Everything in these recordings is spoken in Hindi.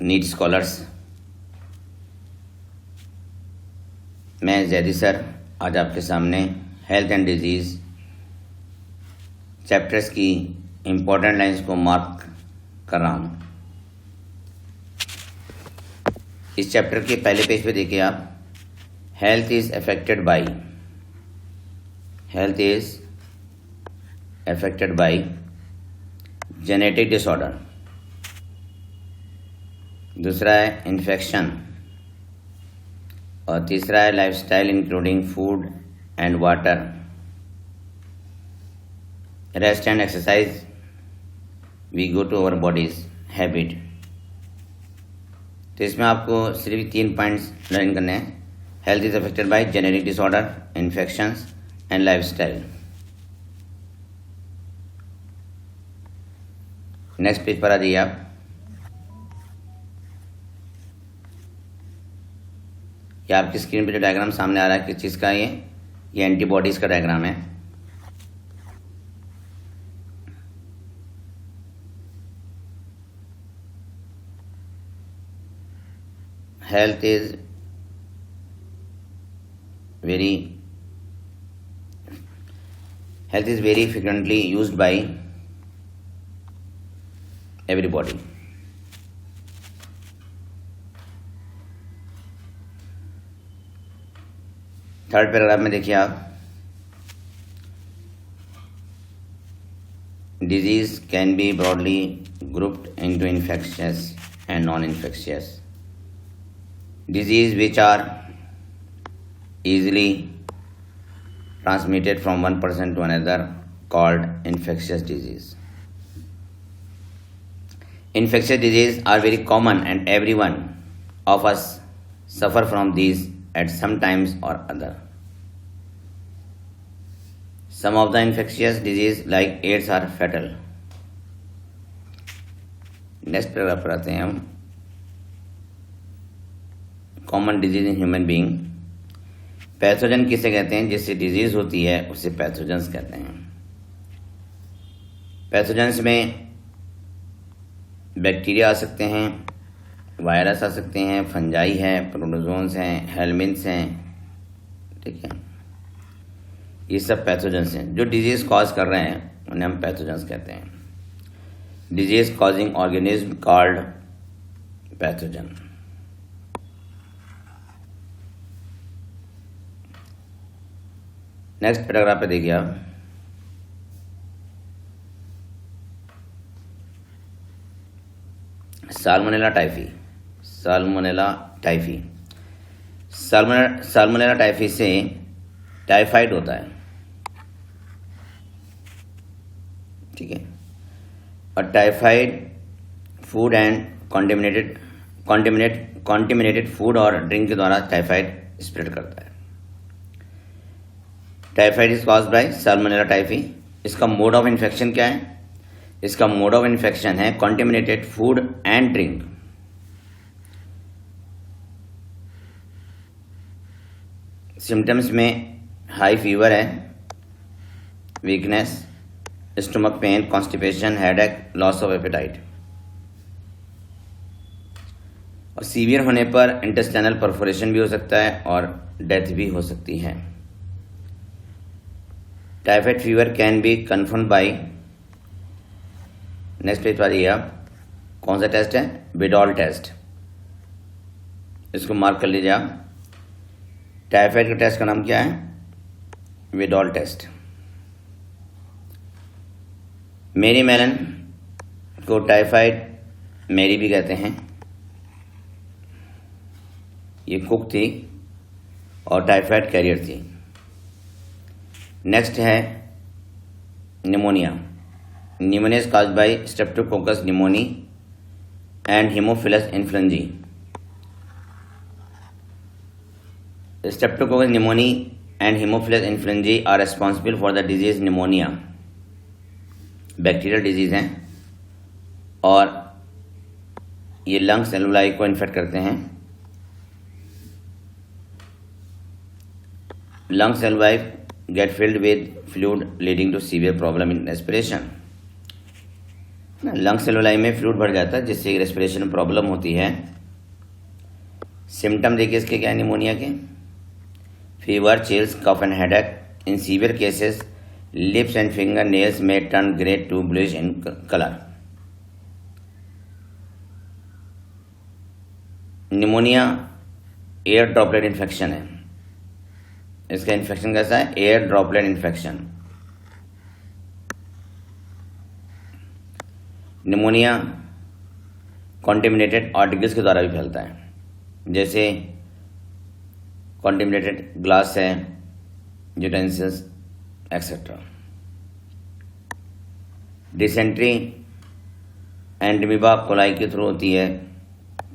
नीट स्कॉलर्स, मैं जैदी सर आज आपके सामने हेल्थ एंड डिजीज़ चैप्टर्स की इम्पोर्टेंट लाइंस को मार्क कर रहा हूँ। इस चैप्टर के पहले पेज पे देखिए आप, health is affected by genetic disorder. दूसरा है इन्फेक्शन और तीसरा है lifestyle including food and water, rest and exercise, we go to our bodies, habit. तो इसमें आपको सिर्फ 3 पॉइंट्स लर्न करने हैं। Health is affected by genetic disorder, infections and lifestyle. Next page पर आ जाइए आप। ये आपकी स्क्रीन पे जो डायग्राम सामने आ रहा है किस चीज़ का, ये एंटीबॉडीज का डायग्राम है। Health is very frequently used by everybody. Third paragraph में देखिए आप, disease can be broadly grouped into infectious and non-infectious. Disease which are easily transmitted from one person to another called infectious disease. Infectious diseases are very common and everyone of us suffer from these at some times or other. Some of the infectious diseases like AIDS are fatal. Next paragraph पर आते हैं हम। Common disease in human being. Pathogen किसे कहते हैं? जिससे डिजीज होती है उसे पैथोजन्स कहते हैं। पैथोजन्स में बैक्टीरिया आ सकते हैं, वायरस आ सकते हैं, फंजाई है, प्रोटोजोन्स हैं, हेलमिन्स हैं, ठीक है। ये सब पैथोजन्स हैं जो डिजीज कॉज कर रहे हैं, उन्हें हम पैथोजन्स कहते हैं। Disease causing organism called pathogen. Next paragraph पे देखिए आप, साल्मोनेला टाइफी से टाइफाइड होता है, ठीक है। और typhoid food and contaminated food और ड्रिंक के द्वारा टाइफाइड स्प्रेड करता है। Typhoid is caused bye salmonella typhi. इसका मोड ऑफ इन्फेक्शन क्या है? इसका मोड ऑफ इन्फेक्शन है contaminated food and drink. Symptoms में हाई फीवर है, weakness, stomach pain, constipation, headache, loss of appetite. और सीवियर होने पर इंटेस्टाइनल परफोरेशन भी हो सकता है और डेथ भी हो सकती है। Typhoid fever can be confirmed by, next page पर आइए आप, कौन सा टेस्ट है? Widal test. इसको मार्क कर लीजिए आप। टाइफाइड का टेस्ट का नाम क्या है? Widal test. मेरी मेलन को टाइफाइड मेरी भी कहते हैं। ये कुक थी और टाइफाइड कैरियर थी। नेक्स्ट है pneumonia. Pneumonia is caused by streptococcus pneumoniae and haemophilus influenzae. Streptococcus pneumoniae and haemophilus influenzae are responsible for the disease pneumonia. Bacterial disease हैं और ये लंग्स सेलुलाई को इन्फेक्ट करते हैं। लंग सेलुलाई get filled with fluid leading to severe problem in respiration. ना, लंग्स एल्वेलाई में फ्लूइड भर जाता है जिससे रेस्पिरेशन में प्रॉब्लम होती है। सिम्टम देखिए इसके क्या है निमोनिया के, fever, chills, cough and headache. In severe cases lips and finger nails में turn grey to bluish in colour. Pneumonia air droplet infection है। इसका इन्फेक्शन कैसा है? Air droplet infection. Pneumonia contaminated articles के द्वारा भी फैलता है, जैसे कॉन्टेमिनेटेड ग्लास है, utensils etcetera. Dysentery entamoeba coli के थ्रू होती है।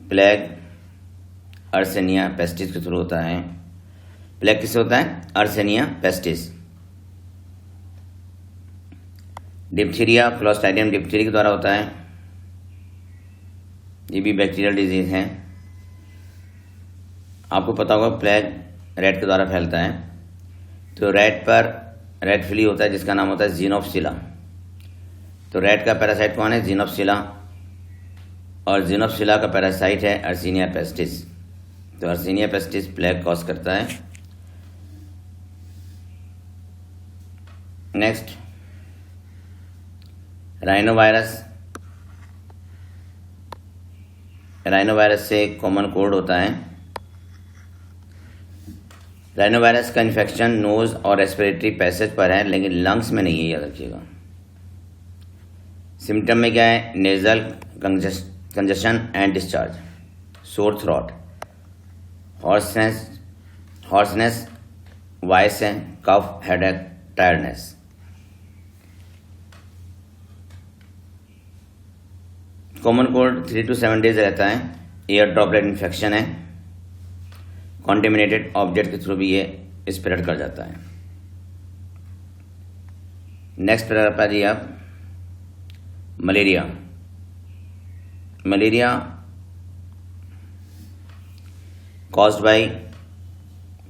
प्लेग अर्सेनिया पेस्टिस के थ्रू होता है। प्लेग किससे होता है? Yersinia pestis. डिप्थीरिया क्लोस्ट्राइडियम डिप्थीरिया के द्वारा होता है, ये भी बैक्टीरियल डिजीज है। आपको पता होगा प्लेग रैट के द्वारा फैलता है। तो रैट पर रैट फ्ली होता है जिसका नाम होता है जीनोफिला। तो रैट का पैरासाइट कौन है? जीनोफिला। और जीनोफिला का पैरासाइट है अर्सेनिया पेस्टिस। तो अर्सेनिया पेस्टिस प्लेग कॉज करता है। Next rhinovirus. राइनोवायरस से कॉमन कोल्ड होता है। राइनोवायरस का इन्फेक्शन नोज और रेस्पिरेटरी पैसेज पर है, लेकिन लंग्स में नहीं है, याद रखिएगा। सिम्टम में क्या है? Nasal congestion and discharge, sore throat, hoarseness, voice है, cough, headache, tiredness. Common cold 3 to 7 days रहता है। एयर ड्रॉपलेट इन्फेक्शन है, कॉन्टेमिनेटेड ऑब्जेक्ट के थ्रू भी ये स्प्रेड कर जाता है। नेक्स्ट पैराग्राफ जी आप, malaria. Malaria caused by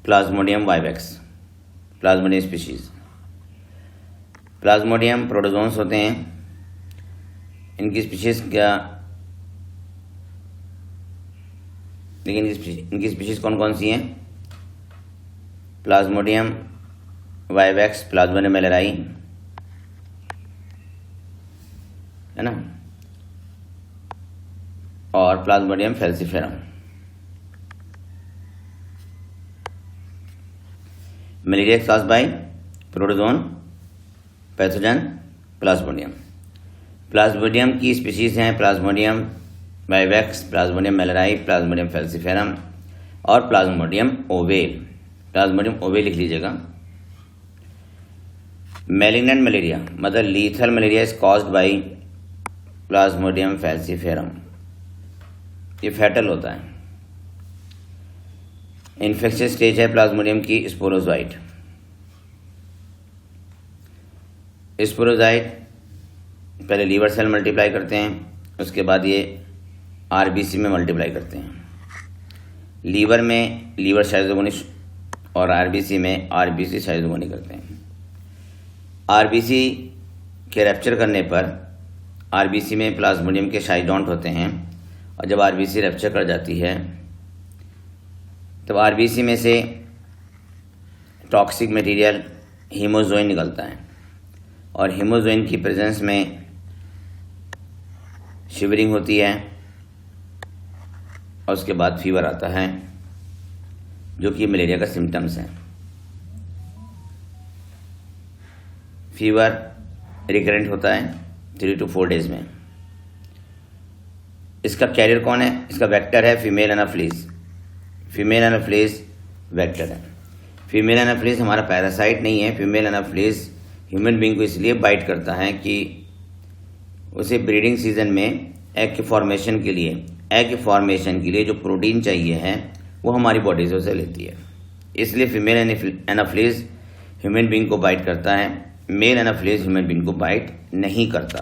Plasmodium vivax, Plasmodium species. Plasmodium protozoans होते हैं, इनकी स्पीशीज क्या, लेकिन इनकी स्पीशीज कौन कौन सी हैं? प्लाज्मोडियम वाइवेक्स, प्लाज्मोडियम मैलेराई, है ना, और plasmodium falciparum. Malaria caused by protozoan, pathogen, plasmodium. Plasmodium की स्पीशीज हैं plasmodium vivax, plasmodium malariae, plasmodium falciparum और प्लाज्मोडियम ओवेल। प्लाज्मोडियम ओवेल लिख लीजिएगा। मैलिग्नेंट मलेरिया मतलब lethal malaria is caused by plasmodium falciparum, ये फैटल होता है। इन्फेक्शियस स्टेज है प्लाज्मोडियम की स्पोरोजाइट। स्पोरोजाइट पहले लीवर सेल मल्टीप्लाई करते हैं, उसके बाद ये आरबीसी में मल्टीप्लाई करते हैं। लीवर में लीवर साइजोगोनी और आरबीसी में आरबीसी साइजोगोनी करते हैं। आरबीसी के रैप्चर करने पर आरबीसी में प्लाज्मोडियम के साइडोंट होते हैं, और जब आरबीसी रैप्चर कर जाती है तब आरबीसी में से टॉक्सिक मटेरियल हीमोजोइन निकलता है, और हीमोजोइन की प्रेजेंस में शिवरिंग होती है, और उसके बाद फीवर आता है, जो कि मलेरिया का सिम्टम्स हैं। फीवर रिकरेंट होता है 3 to 4 डेज में। इसका कैरियर कौन है? इसका वेक्टर है female Anopheles. Female Anopheles vector है। फीमेल एनाफ्लीज हमारा पैरासाइट नहीं है। फीमेल एनाफ्लीज ह्यूमन बीइंग को इसलिए बाइट करता है कि उसे ब्रीडिंग सीजन में एग के फॉर्मेशन के लिए जो प्रोटीन चाहिए है वो हमारी बॉडी से उसे लेती है। इसलिए फीमेल एनाफ्लीज ह्यूमन बीइंग को बाइट करता है, मेल एनाफ्लीज ह्यूमन बीइंग को बाइट नहीं करता।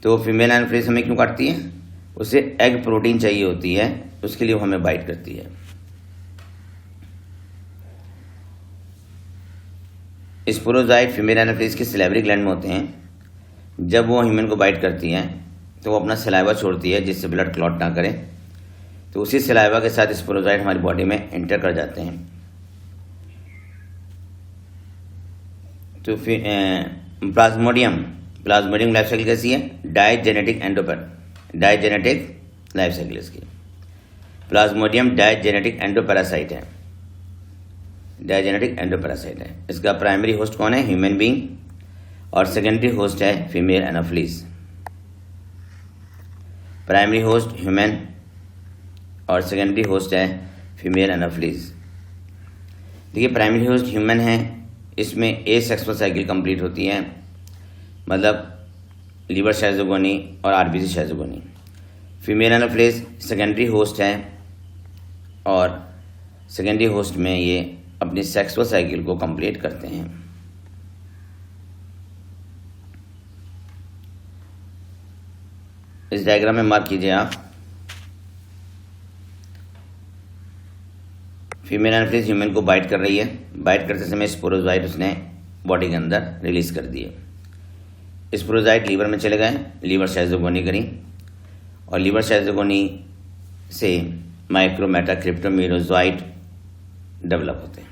तो फीमेल एनाफ्लीज हमें क्यों काटती है? उसे एग प्रोटीन चाहिए होती है, उसके लिए वो हमें बाइट करती है। स्पोरोजाइट फीमेल एनाफ्लीज के सिलेवरी ग्लैंड में होते हैं। जब वो ह्यूमन को बाइट करती हैं तो वो अपना सलाइवा छोड़ती है जिससे ब्लड क्लॉट ना करे, तो उसी सलाइवा के साथ स्पोरोजाइट हमारी बॉडी में एंटर कर जाते हैं। तो फिर प्लाज्मोडियम लाइफ साइकिल कैसी है? डायजेनेटिक लाइफ साइकिल इसकी। प्लाज्मोडियम डायजेनेटिक एंडोपैरासाइट है, इसका प्राइमरी होस्ट कौन है? ह्यूमन बीइंग, और सेकेंडरी होस्ट है female Anopheles. Primary host human और सेकेंडरी होस्ट है फीमेल एनाफिलीज। देखिए प्राइमरी होस्ट ह्यूमन है, इसमें ए सेक्सुअल साइकिल कंप्लीट होती है, मतलब लीवर शाइजोगोनी और RBC schizogony. Female anopheles secondary host है और सेकेंडरी होस्ट में ये अपनी सेक्सुअल साइकिल को कंप्लीट करते हैं। इस डायग्राम में मार्क कीजिए आप, फीमेल एनाफिलीज ह्यूमन को बाइट कर रही है, बाइट करते समय स्पोरोजाइट उसने बॉडी के अंदर रिलीज कर दिए। स्पोरोजाइट लीवर में चले गए, लीवर शाइजोगोनी करी, और लीवर शाइजोगोनी से माइक्रोमेटा क्रिप्टोमेरोजोइट डेवलप होते हैं।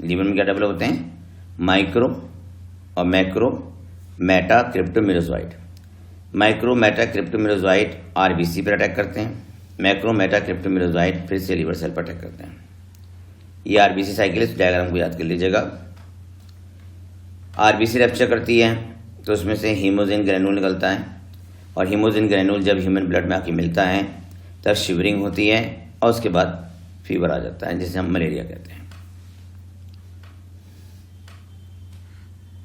लीवर में क्या डेवलप होते हैं? माइक्रो और macro meta cryptomerozoite. Micro meta cryptomerozoite RBC पर अटैक करते हैं, मैक्रो मेटा क्रिप्टोमेरोजोइट फिर से लीवर सेल पर अटैक करते हैं। ये आरबीसी साइकिल, इस डायग्राम को याद कर लीजिएगा। आरबीसी रप्चर करती है तो उसमें से हीमोजिन ग्रेनुल निकलता है, और हीमोजिन ग्रेनुल जब ह्यूमन ब्लड में आके मिलता है तब शिवरिंग होती है और उसके बाद फीवर आ जाता है, जिसे हम मलेरिया कहते हैं।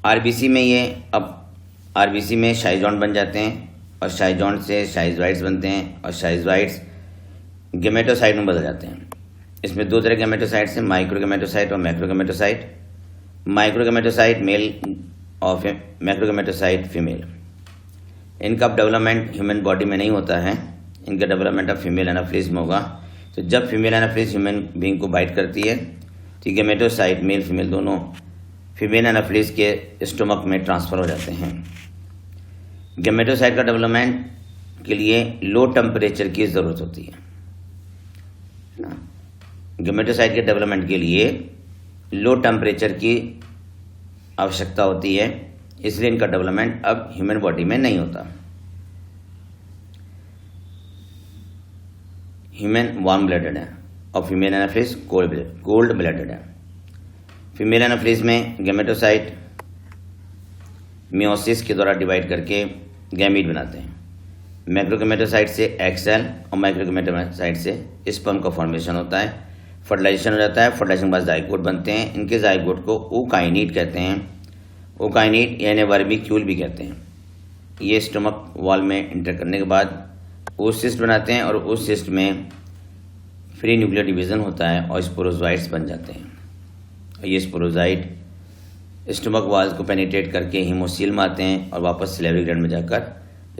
आरबीसी में आरबीसी में शाइजॉन बन जाते हैं, और शाइजॉन से शाइजोइड्स बनते हैं, और शाइजोइड्स गेमेटोसाइट में बदल जाते हैं। इसमें दो तरह के गेमेटोसाइट्स हैं, माइक्रो गेमेटोसाइट और macro gametocyte. Micro gametocyte male और मैक्रो गेमेटोसाइट फीमेल। इनका डेवलपमेंट ह्यूमन बॉडी में नहीं होता है, इनका डेवलपमेंट अब फीमेल एनाफिलीज में होगा। तो जब फीमेल एनाफिलीज ह्यूमन बीइंग को बाइट करती है तो गेमेटोसाइट मेल फीमेल दोनों फीमेल एनाफिलीज के स्टोमक में ट्रांसफर हो जाते हैं। गेमेटोसाइट का डेवलपमेंट के लिए लो टेम्परेचर की ज़रूरत होती है ना। गेमेटोसाइट के डेवलपमेंट के लिए लो टेम्परेचर की आवश्यकता होती है, इसलिए इनका डेवलपमेंट अब ह्यूमन बॉडी में नहीं होता। ह्यूमन वार्म ब्लडेड है और फीमेल एनाफिलीज कोल्ड ब्लडेड है। फीमेल एनाफिलीज में गेमेटोसाइट मियोसिस के द्वारा डिवाइड करके गैमीट बनाते हैं। मैक्रोगेमेटोसाइट से एग सेल और माइक्रोगेमेटोसाइट से स्पर्म का फॉर्मेशन होता है, फर्टिलाइजेशन हो जाता है। फर्टिलाइजेशन के बाद जाइगोट बनते हैं, इनके जाइगोट को ओकाइनीट कहते हैं। ओकाइनीट यानी वर्मिक्यूल भी कहते हैं। ये स्टमक वॉल में इंटर करने के बाद ओसिस्ट बनाते हैं, और उस सिस्ट में फ्री न्यूक्लियर डिवीजन होता है और स्पोरोजोइट्स बन जाते हैं। ये स्पोरोजाइट स्टमक वाल्स को पेनिट्रेट करके हीमोसील में आते हैं और वापस सिलेवरी ग्लैंड में जाकर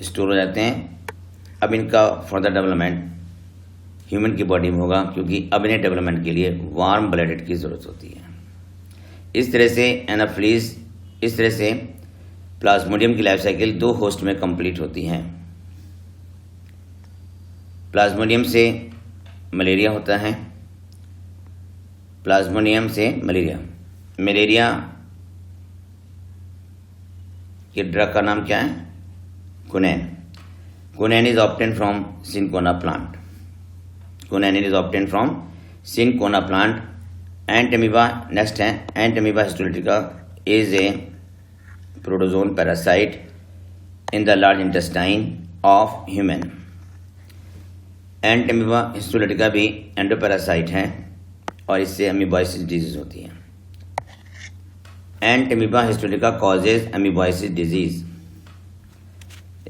स्टोर हो जाते हैं। अब इनका फर्दर डेवलपमेंट ह्यूमन की बॉडी में होगा, क्योंकि अब इन्हें डेवलपमेंट के लिए वार्म ब्लडेड की ज़रूरत होती है। इस तरह से प्लाज्मोडियम की लाइफ साइकिल दो होस्ट में कंप्लीट होती है। प्लाज्मोडियम से मलेरिया होता है, प्लाज्मोडियम से मलेरिया के ड्रग का नाम क्या है? Quinine is obtain from cinchona plant. Entamoeba next है, entamoeba histolytica is a protozoan parasite in the large intestine of human. Entamoeba histolytica भी एंडोपैरासाइट है और इससे अमीबॉइसिस डिजीज होती है। Entamoeba histolytica causes amoebiasis disease.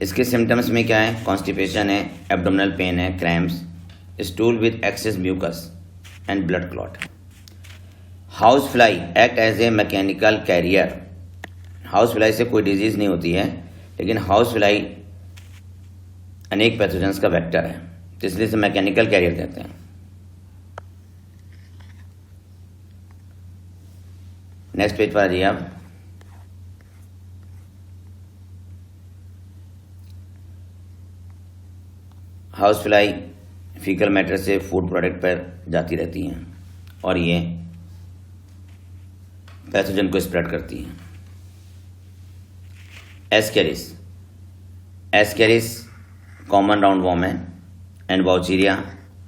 इसके सिम्टम्स में क्या है? कॉन्स्टिपेशन है, एब्डोमिनल पेन है, cramps, stool with excess mucus and blood clot. House fly act as a mechanical carrier. House fly से कोई डिजीज नहीं होती है, लेकिन हाउस फ्लाई अनेक पैथोजेंस का वेक्टर है, तो इसलिए इसे मैकेनिकल कैरियर कहते हैं। नेक्स्ट पेज पर आ जाइए आप। हाउस फ्लाई फीकल मैटर से फूड प्रोडक्ट पर जाती रहती हैं और ये पैथोजन को स्प्रेड करती हैं। एस्केरिस कॉमन राउंड वॉर्म है एंड वाउचीरिया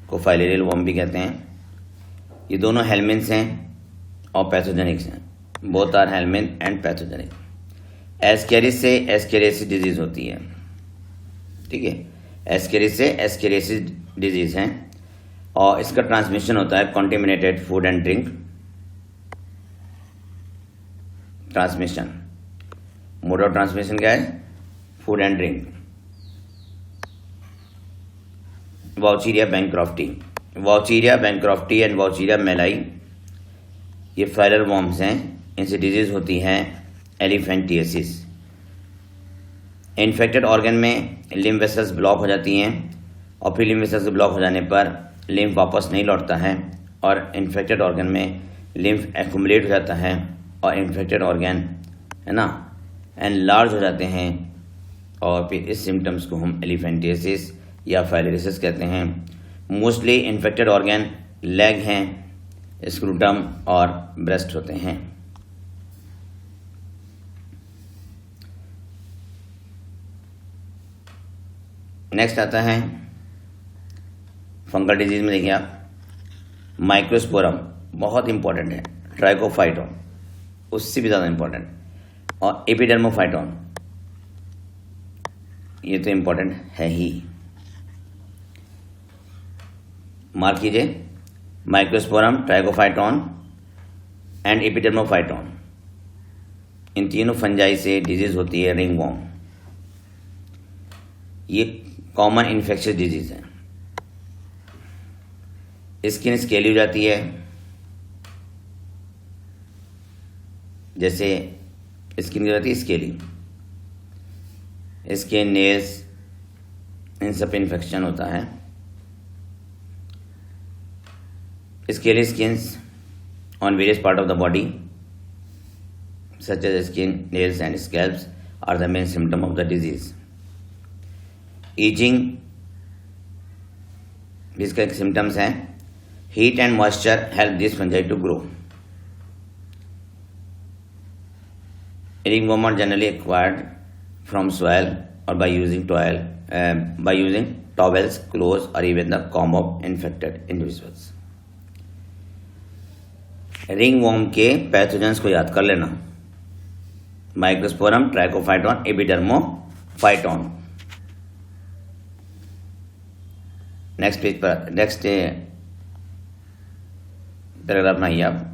को फाइलेरियल वॉर्म भी कहते हैं। ये दोनों हेलमिन्स हैं और पैथोजेनिक्स हैं। Both are helminth and pathogenic. Ascaris से एस्केरियासिस डिजीज होती है, ठीक है। एस्केरिस से एस्केरियासिस डिजीज है और इसका ट्रांसमिशन होता है contaminated food and drink transmission. Mode of transmission क्या है? Food and drink. Wuchereria bancrofti and wuchereria malayi ये फाइलर वॉर्म्स हैं। इनसे डिजीज होती है एलिफेंटियासिस। इन्फेक्टेड ऑर्गन में लिम्फ वेसल्स ब्लॉक हो जाती हैं और फिर लिम्फ वेसल्स ब्लॉक हो जाने पर लिम्फ वापस नहीं लौटता है और इन्फेक्टेड ऑर्गन में लिम्फ एक्युमुलेट हो जाता है और इन्फेक्टेड ऑर्गन है ना एनलार्ज हो जाते हैं और फिर इस सिम्टम्स को हम एलिफेंटियासिस या फाइलेरिसिस कहते हैं। मोस्टली इन्फेक्टेड ऑर्गन लेग हैं, स्क्रूटम और ब्रेस्ट होते हैं। नेक्स्ट आता है फंगल डिजीज में। देखिए आप, माइक्रोस्पोरम बहुत इंपॉर्टेंट है, ट्राइकोफाइटोन उससे भी ज़्यादा इंपॉर्टेंट, और एपिडर्मोफाइटोन ये तो इंपॉर्टेंट है ही। मार्क कीजिए, माइक्रोस्पोरम, ट्राइकोफाइटोन एंड एपिडर्मोफाइटोन, इन तीनों फंजाई से डिजीज होती है रिंगवॉर्म। ये कॉमन इन्फेक्शियस डिजीज है। स्किन स्केली हो जाती है, जैसे स्किन की जाती है स्केली, स्किन, नेल्स, इन सब इन्फेक्शन होता है। Scaly skins on various part of the body such as skin, nails and scalps are the main symptom of the disease. Itching जिसका एक सिम्टम्स है। Heat and moisture help this fungi to grow. Ringworm are generally acquired from soil or by using towels, clothes or even the comb of infected individuals. Ringworm के पैथोजेंस को याद कर लेना, microsporum, Trichophyton, Epidermophyton. Next page पर नेक्स्ट पैराग्राफ बनाइए आप।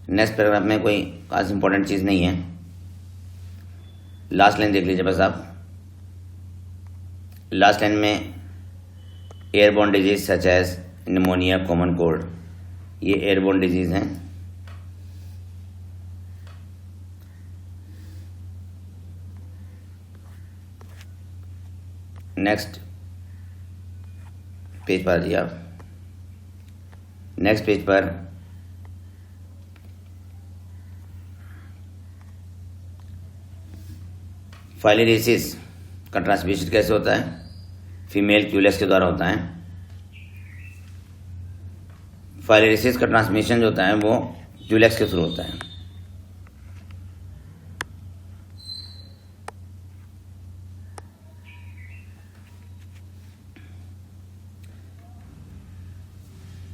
नेक्स्ट पैराग्राफ में कोई खास इंपॉर्टेंट चीज़ नहीं है। लास्ट लाइन देख लीजिए बस आप। लास्ट लाइन में airborne disease such as pneumonia, common cold, ये एयरबोर्न डिजीज हैं। नेक्स्ट पेज पर आ जाइए आप। नेक्स्ट पेज पर फाइलेरिसिस का ट्रांसमिशन कैसे होता है? फीमेल क्यूलेक्स के द्वारा होता है। फाइलेरिसिस का ट्रांसमिशन जो होता है वो क्यूलेक्स के थ्रू होता है।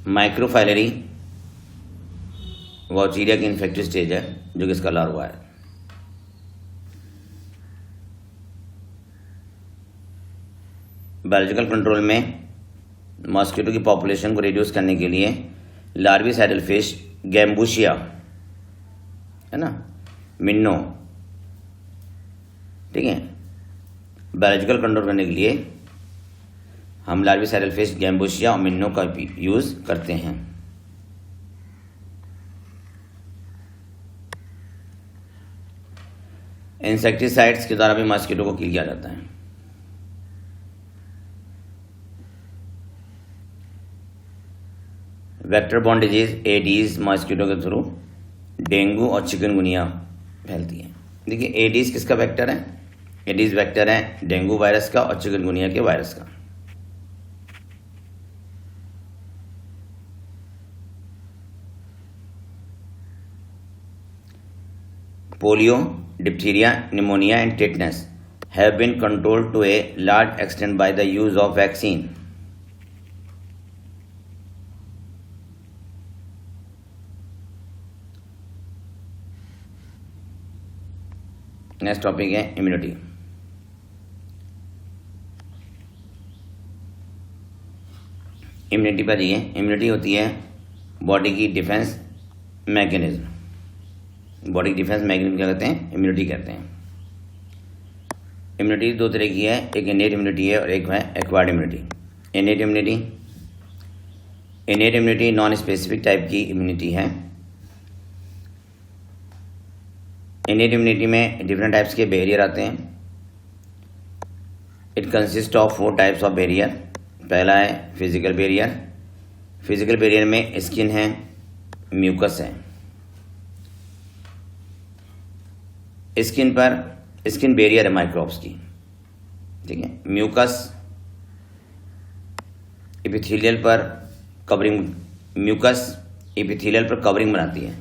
माइक्रोफाइलरी वाउचीरिया की इन्फेक्टिव स्टेज है जो कि इसका लार्वा है। बायोलॉजिकल कंट्रोल में मॉस्किटो की पॉपुलेशन को रिड्यूस करने के लिए लार्विसाइडल फिश गैम्बूशिया है ना, मिन्नो, ठीक है। बायोलॉजिकल कंट्रोल करने के लिए हम लार्विसाइडल फिश गैम्बूशिया और मिन्नो का यूज करते हैं। इंसेक्टिसाइड्स के द्वारा भी मॉस्किटो को किल किया जाता है। Vector borne disease Aedes mosquito के थ्रू डेंगू और चिकनगुनिया फैलती है। देखिए एडीज किसका वेक्टर है? एडीज वेक्टर है डेंगू वायरस का और चिकनगुनिया के वायरस का। Polio, diphtheria, pneumonia and tetanus have been controlled to a large extent by the use of vaccine. Next topic है इम्यूनिटी। इम्यूनिटी पर ये इम्यूनिटी होती है बॉडी की डिफेंस मैकेनिज्म। बॉडी की डिफेंस मैकेनिज्म क्या कहते हैं? इम्यूनिटी कहते हैं। इम्यूनिटी दो तरह की है, एक इनेट इम्यूनिटी है और एक है acquired immunity. Innate immunity non specific type की इम्यूनिटी है। इनेट इम्यूनिटी में डिफरेंट टाइप्स के बैरियर आते हैं। It consist of 4 types of barrier. पहला है फिजिकल बैरियर। फिजिकल बैरियर में स्किन है, म्यूकस है। स्किन बैरियर है माइक्रोब्स की, ठीक है। म्यूकस एपिथेलियल पर कवरिंग, म्यूकस एपिथेलियल पर कवरिंग बनाती है।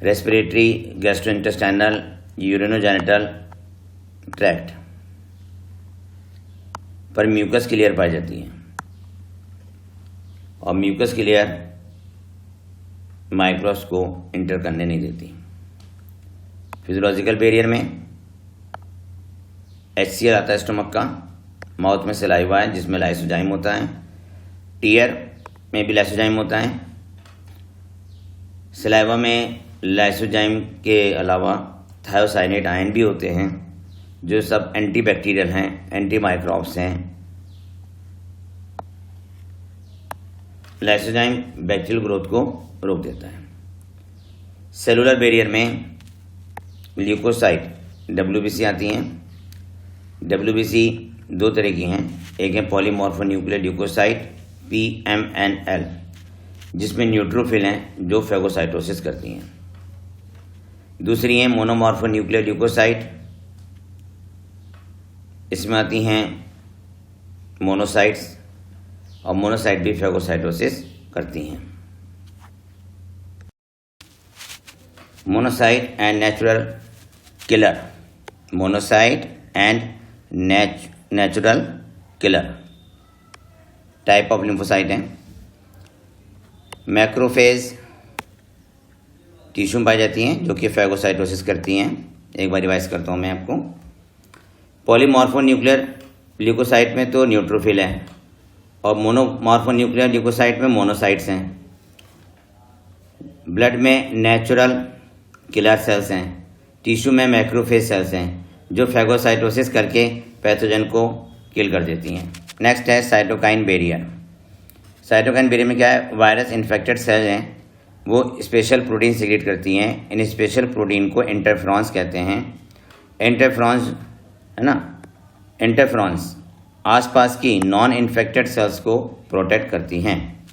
रेस्पिरेटरी, गैस्ट्रोइंटेस्टाइनल, यूरिनोजेनिटल ट्रैक्ट पर म्यूकस की लेयर पाई जाती है और म्यूकस की लेयर माइक्रोब्स को इंटर करने नहीं देती। फिजियोलॉजिकल बैरियर में HCl आता है स्टमक का, माउथ में सलाइवा है जिसमें लाइसोजाइम होता है, टीयर में भी लाइसोजाइम होता है। सलाइवा में लाइसोजाइम के अलावा थायोसाइनेट आयन भी होते हैं जो सब एंटीबैक्टीरियल हैं, एंटी माइक्रोब्स हैं। लाइसोजाइम बैक्टीरियल ग्रोथ को रोक देता है। सेलुलर बैरियर में ल्यूकोसाइट WBC आती हैं। WBC दो तरह की हैं, एक है पॉलीमॉर्फोन्यूक्लियर ल्यूकोसाइट PMNL जिसमें न्यूट्रोफिल हैं जो फेगोसाइटोसिस करती हैं। दूसरी हैं मोनोमॉर्फोन्यूक्लियर ल्यूकोसाइट, इसमें आती हैं मोनोसाइट्स और मोनोसाइट भी फेगोसाइटोसिस करती हैं। Monocyte and natural killer. Monocyte and natural killer type of lymphocyte हैं। मैक्रोफेज टिश्यू में पाई जाती हैं जो कि फेगोसाइटोसिस करती हैं। एक बार रिवाइज करता हूँ मैं आपको। पॉलीमॉर्फोन्यूक्लियर ल्यूकोसाइट में तो न्यूट्रोफिल है और मोनोमॉर्फोन्यूक्लियर ल्यूकोसाइट में मोनोसाइट्स हैं। ब्लड में नेचुरल किलर सेल्स हैं, टिश्यू में मैक्रोफेज सेल्स हैं जो फेगोसाइटोसिस करके पैथोजन को किल कर देती हैं। नेक्स्ट है साइटोकाइन बैरियर। साइटोकाइन बैरियर में क्या है? वायरस इन्फेक्टेड सेल हैं, वो स्पेशल प्रोटीन सिक्रेट करती हैं। इन स्पेशल प्रोटीन को इंटरफ्रॉन्स कहते हैं। इंटरफ्रॉन्स है ना, इंटरफ्रॉन्स आसपास की नॉन इन्फेक्टेड सेल्स को प्रोटेक्ट करती हैं।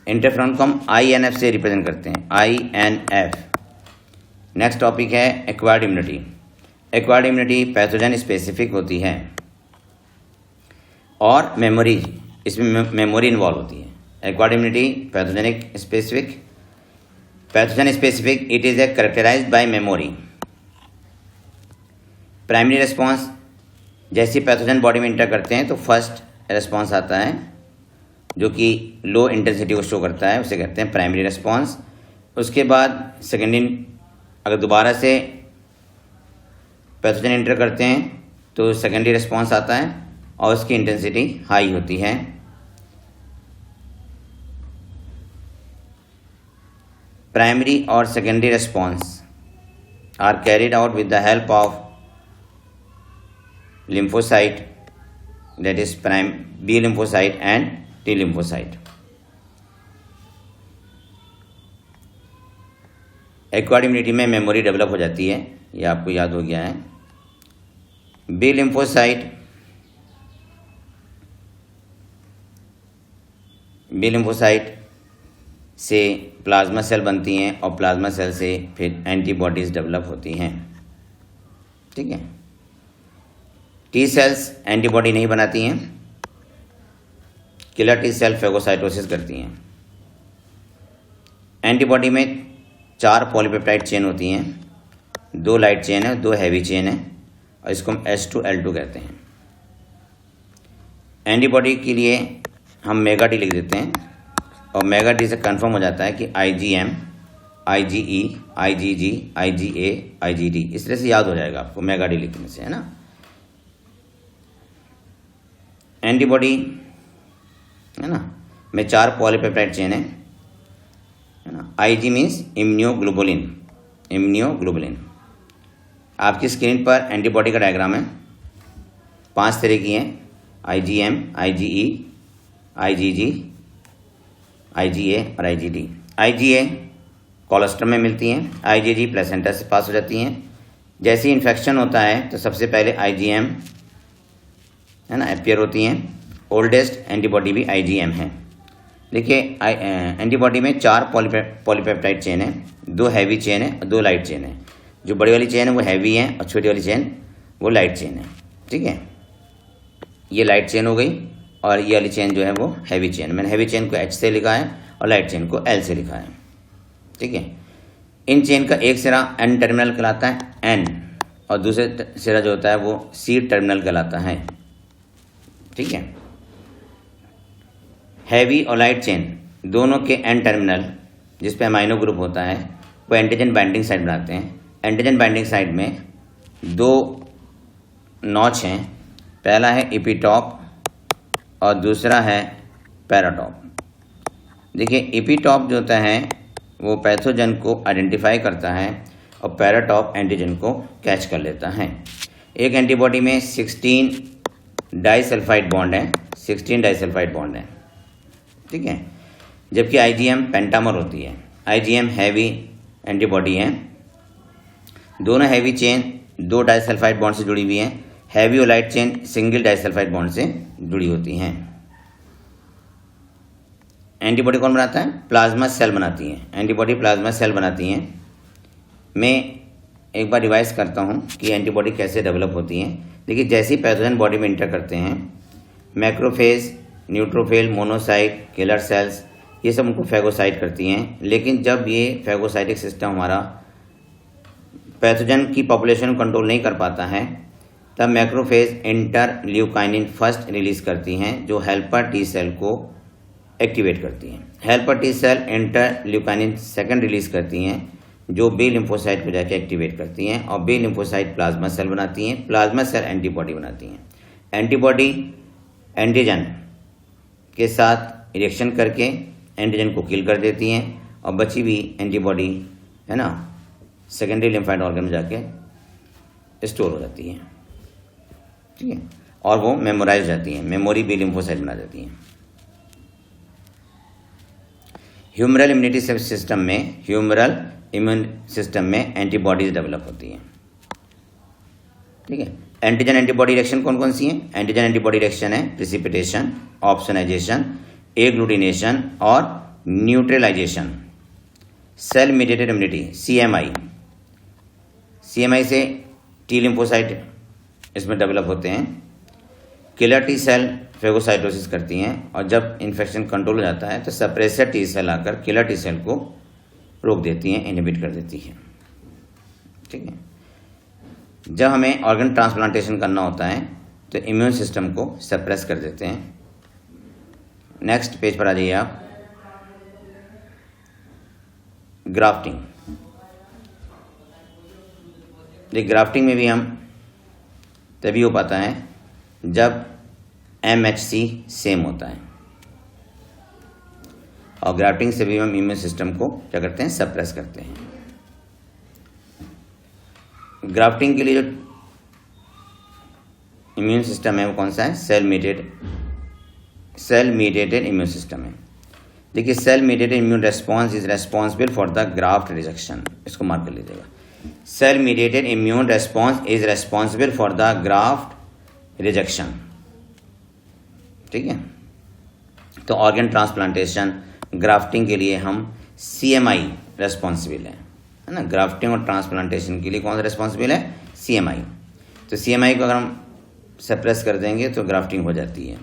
इंटरफ्रॉन को हम INF से रिप्रेजेंट करते हैं, INF। नेक्स्ट टॉपिक है acquired immunity. Acquired immunity pathogen specific होती है और मेमोरी, इसमें मेमोरी इन्वॉल्व होती है। Acquired immunity pathogen specific it is characterised by memory. Primary response, जैसे पैथोजन बॉडी में इंटर करते हैं तो फर्स्ट रिस्पॉन्स आता है जो कि लो इंटेंसिटी को शो करता है, उसे कहते हैं प्राइमरी रिस्पॉन्स। उसके बाद सेकेंडरी, अगर दोबारा से पैथोजन इंटर करते हैं तो सेकेंडरी रिस्पॉन्स आता है और उसकी इंटेंसिटी हाई होती है। प्राइमरी और secondary response are carried out with the help of lymphocyte, that is B lymphocyte and T lymphocyte. Acquired immunity में मेमोरी डेवलप हो जाती है, ये आपको याद हो गया है। B lymphocyte से प्लाज्मा सेल बनती हैं और प्लाज्मा सेल से फिर एंटीबॉडीज़ डेवलप होती हैं। ठीक है, टी सेल्स एंटीबॉडी नहीं बनाती हैं, किलर टी सेल फेगोसाइटोसिस करती हैं। एंटीबॉडी में 4 पॉलीपेप्टाइड चेन होती हैं, 2 लाइट चेन है, 2 हैवी चेन है, और इसको हम H2L2 कहते हैं। एंटीबॉडी के लिए हम मेगा टी लिख देते हैं, और मेगा टी से कंफर्म हो जाता है कि IgM, IgE, IgG, IgA, IgD, इस तरह से याद हो जाएगा आपको मेगा टी लिखने से, है ना। एंटीबॉडी है ना में 4 पॉलीपेप्टाइड चेन है ना। IG means immunoglobulin. आपकी स्क्रीन पर एंटीबॉडी का डायग्राम है, 5 तरह की हैं, IgM, IgE, IgG, IgA और IgD। IgA कोलोस्ट्रम में मिलती हैं, IgG प्लेसेंटा से पास हो जाती हैं। जैसे ही इन्फेक्शन होता है तो सबसे पहले IgM है ना अपीयर होती हैं। ओल्डेस्ट एंटीबॉडी भी IgM है। देखिए एंटीबॉडी में 4 पॉलीपेप्टाइड चेन है, 2 हैवी चेन है और 2 लाइट चेन है। जो बड़ी वाली चेन है वो हैवी है और छोटी वाली चेन वो लाइट चेन है। ठीक है, ये लाइट चेन हो गई और ये वाली चेन जो है वो हैवी चेन। मैंने हैवी चेन को H से लिखा है और लाइट चेन को L से लिखा है। ठीक है, इन चेन का एक सिरा N टर्मिनल कहलाता है N, और दूसरे सिरा जो होता है वो C टर्मिनल कहलाता है। ठीक है, हैवी और लाइट चेन दोनों के N टर्मिनल जिस पे अमाइनो ग्रुप होता है वो एंटीजन बाइंडिंग साइट बनाते हैं। एंटीजन बाइंडिंग साइट में 2 नॉच हैं, पहला है एपीटॉप और दूसरा है पैराटॉप। देखिए एपीटॉप जो होता है वो पैथोजन को आइडेंटिफाई करता है और पैराटॉप एंटीजन को कैच कर लेता है। एक एंटीबॉडी में 16 डाइसल्फाइड बॉन्ड है, 16 डाइसल्फाइड बॉन्ड है। ठीक है, जबकि IgM पेंटामर होती है। IgM हैवी एंटीबॉडी है, दोनों हैवी चेन 2 डाइसल्फाइड बॉन्ड से जुड़ी हुई हैं। हैवी और light chain single disulphide bond से जुड़ी होती हैं। एंटीबॉडी कौन बनाता है? प्लाज्मा सेल बनाती हैं। एंटीबॉडी प्लाज्मा सेल बनाती हैं। मैं एक बार रिवाइज करता हूं कि एंटीबॉडी कैसे डेवलप होती हैं। देखिए जैसे ही पैथोजन बॉडी में इंटर करते हैं, macrophage, neutrophil, monocyte, killer cells, ये सब उनको फैगोसाइट करती हैं। लेकिन जब ये फैगोसाइटिक सिस्टम हमारा पैथोजन की पॉपुलेशन को कंट्रोल नहीं कर पाता है, तब मैक्रोफेज इंटरल्यूकाइनिन फर्स्ट रिलीज करती हैं, जो हेल्पर टी सेल को एक्टिवेट करती हैं। Helper T cell interleukin second release करती हैं, जो बी लिम्फोसाइट को जाके एक्टिवेट करती हैं, और बी लिम्फोसाइट प्लाज्मा सेल बनाती हैं। प्लाज्मा सेल एंटीबॉडी बनाती हैं। एंटीबॉडी एंटीजन के साथ रिएक्शन करके एंटीजन को किल कर देती हैं, और बची हुई एंटीबॉडी है ना सेकेंडरी लिम्फाइड ऑर्गन में जाके स्टोर हो जाती है। ठीक है, और वो मेमोराइज जाती हैं, मेमोरी बी लिम्फोसाइट बना देती हैं। ह्यूमरल इम्यूनिटी सिस्टम में, ह्यूमरल इम्यून सिस्टम में एंटीबॉडीज डेवलप होती हैं। ठीक है, एंटीजन एंटीबॉडी रिएक्शन कौन कौन सी हैं? एंटीजन एंटीबॉडी रिएक्शन है प्रिसिपिटेशन, ऑप्सोनाइजेशन, एग्लूटिनेशन और neutralisation. Cell mediated immunity CMI से टी लिम्फोसाइट इसमें डेवलप होते हैं। किलर टी सेल फेगोसाइटोसिस करती हैं, और जब इन्फेक्शन कंट्रोल हो जाता है तो सप्रेसर टी सेल आकर किलर टी सेल को रोक देती हैं, इनहिबिट कर देती है। ठीक है, जब हमें ऑर्गन ट्रांसप्लांटेशन करना होता है तो इम्यून सिस्टम को सप्रेस कर देते हैं। नेक्स्ट पेज पर आ जाइए आप। ग्राफ्टिंग। ग्राफ्टिंग में भी हम तभी हो पाता है जब MHC सेम होता है, और ग्राफ्टिंग से भी हम इम्यून सिस्टम को क्या करते हैं? सप्रेस करते हैं। ग्राफ्टिंग के लिए जो इम्यून सिस्टम है वो कौन सा है? सेल मीडिएटेड इम्यून सिस्टम है। देखिए cell mediated immune response is responsible for the graft rejection. इसको मार्क कर लीजिएगा। Cell mediated immune response is responsible for the graft rejection. ठीक है, तो ऑर्गन ट्रांसप्लांटेशन, ग्राफ्टिंग के लिए हम CMI रेस्पॉन्सिबल है ना। ग्राफ्टिंग और ट्रांसप्लांटेशन के लिए कौन सा रेस्पॉन्सिबल है? CMI। तो CMI को अगर हम सप्रेस कर देंगे तो ग्राफ्टिंग हो जाती है।